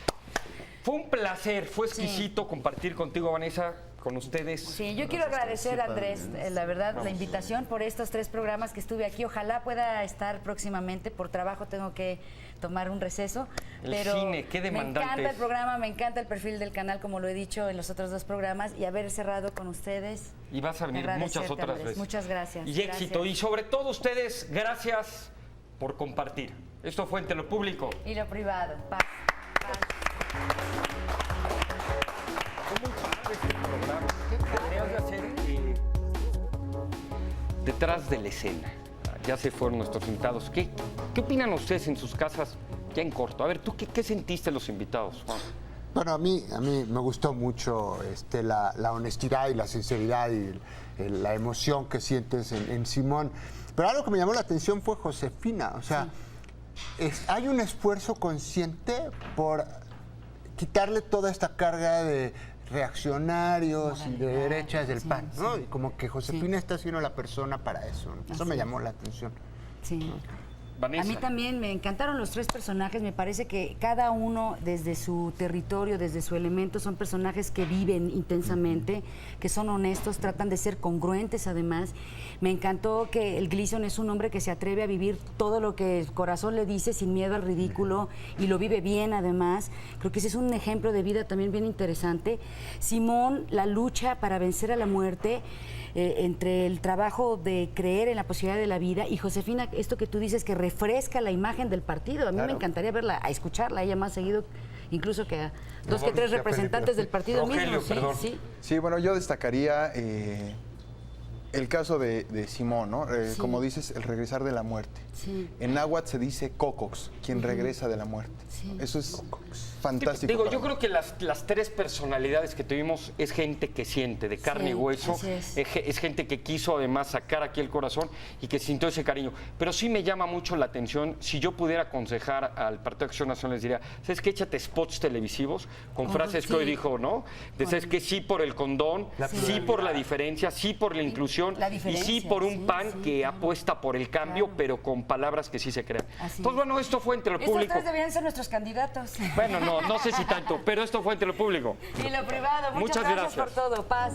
Fue un placer, fue exquisito compartir contigo, Vanessa, con ustedes. Sí, yo quiero agradecer a Andrés, la verdad, la invitación por estos 3 programas que estuve aquí. Ojalá pueda estar próximamente. Por trabajo tengo que tomar un receso. El pero cine, qué demandante me encanta es. el programa, me encanta el perfil del canal, como lo he dicho en los otros 2 programas, y haber cerrado con ustedes. Y vas a venir muchas Agradecerte, otras Andrés. veces. Muchas gracias. Y éxito. Gracias. Y sobre todo ustedes, gracias por compartir. Esto fue Entre lo Público. Y lo privado. Paz. Deberías de hacer detrás de la escena. Ya se fueron nuestros invitados. ¿Qué opinan ustedes en sus casas ya en corto? A ver, ¿tú qué sentiste los invitados, Juan? Bueno, a mí me gustó mucho la honestidad y la sinceridad y la emoción que sientes en Simón. Pero algo que me llamó la atención fue Josefina. O sea, hay un esfuerzo consciente por quitarle toda esta carga de reaccionarios y de derechas del PAN, ¿no? Y como que Josefina está siendo la persona para eso, ¿no? Eso me llamó la atención. Sí. Vanessa. A mí también me encantaron los 3 personajes. Me parece que cada uno, desde su territorio, desde su elemento, son personajes que viven intensamente, que son honestos, tratan de ser congruentes además. Me encantó que el Gleason es un hombre que se atreve a vivir todo lo que el corazón le dice sin miedo al ridículo y lo vive bien además. Creo que ese es un ejemplo de vida también bien interesante. Simón, la lucha para vencer a la muerte, entre el trabajo de creer en la posibilidad de la vida, y Josefina, esto que tú dices que refresca la imagen del partido. A mí me encantaría verla, a escucharla, ella más seguido incluso que a 2 que 3 representantes del partido Rogelio, mismo. perdón. Sí. Sí, bueno, yo destacaría el caso de Simón, ¿no? Sí. Como dices, el regresar de la muerte. Sí. En náhuatl se dice cocox, quien regresa de la muerte. Sí. Eso es fantástico. Digo, para yo mí. creo que las 3 personalidades que tuvimos es gente que siente, de carne Sí, y hueso. así es. Es gente que quiso además sacar aquí el corazón y que sintió ese cariño. Pero sí me llama mucho la atención, si yo pudiera aconsejar al Partido de Acción Nacional, les diría, ¿sabes qué? Échate spots televisivos con frases que hoy dijo, ¿no? De, ¿sabes qué? Sí por el condón, sí por la diferencia, sí por la inclusión La y diferencia, sí por un sí, PAN sí, que claro. apuesta por el cambio, Claro. pero con palabras que sí se crean. Así Entonces, bueno, esto fue Entre lo Estos Público. 3 deberían ser nuestros candidatos. Bueno, no sé si tanto, pero esto fue Entre lo Público. Y lo privado. Muchas Muchas gracias por gracias. todo. Paz.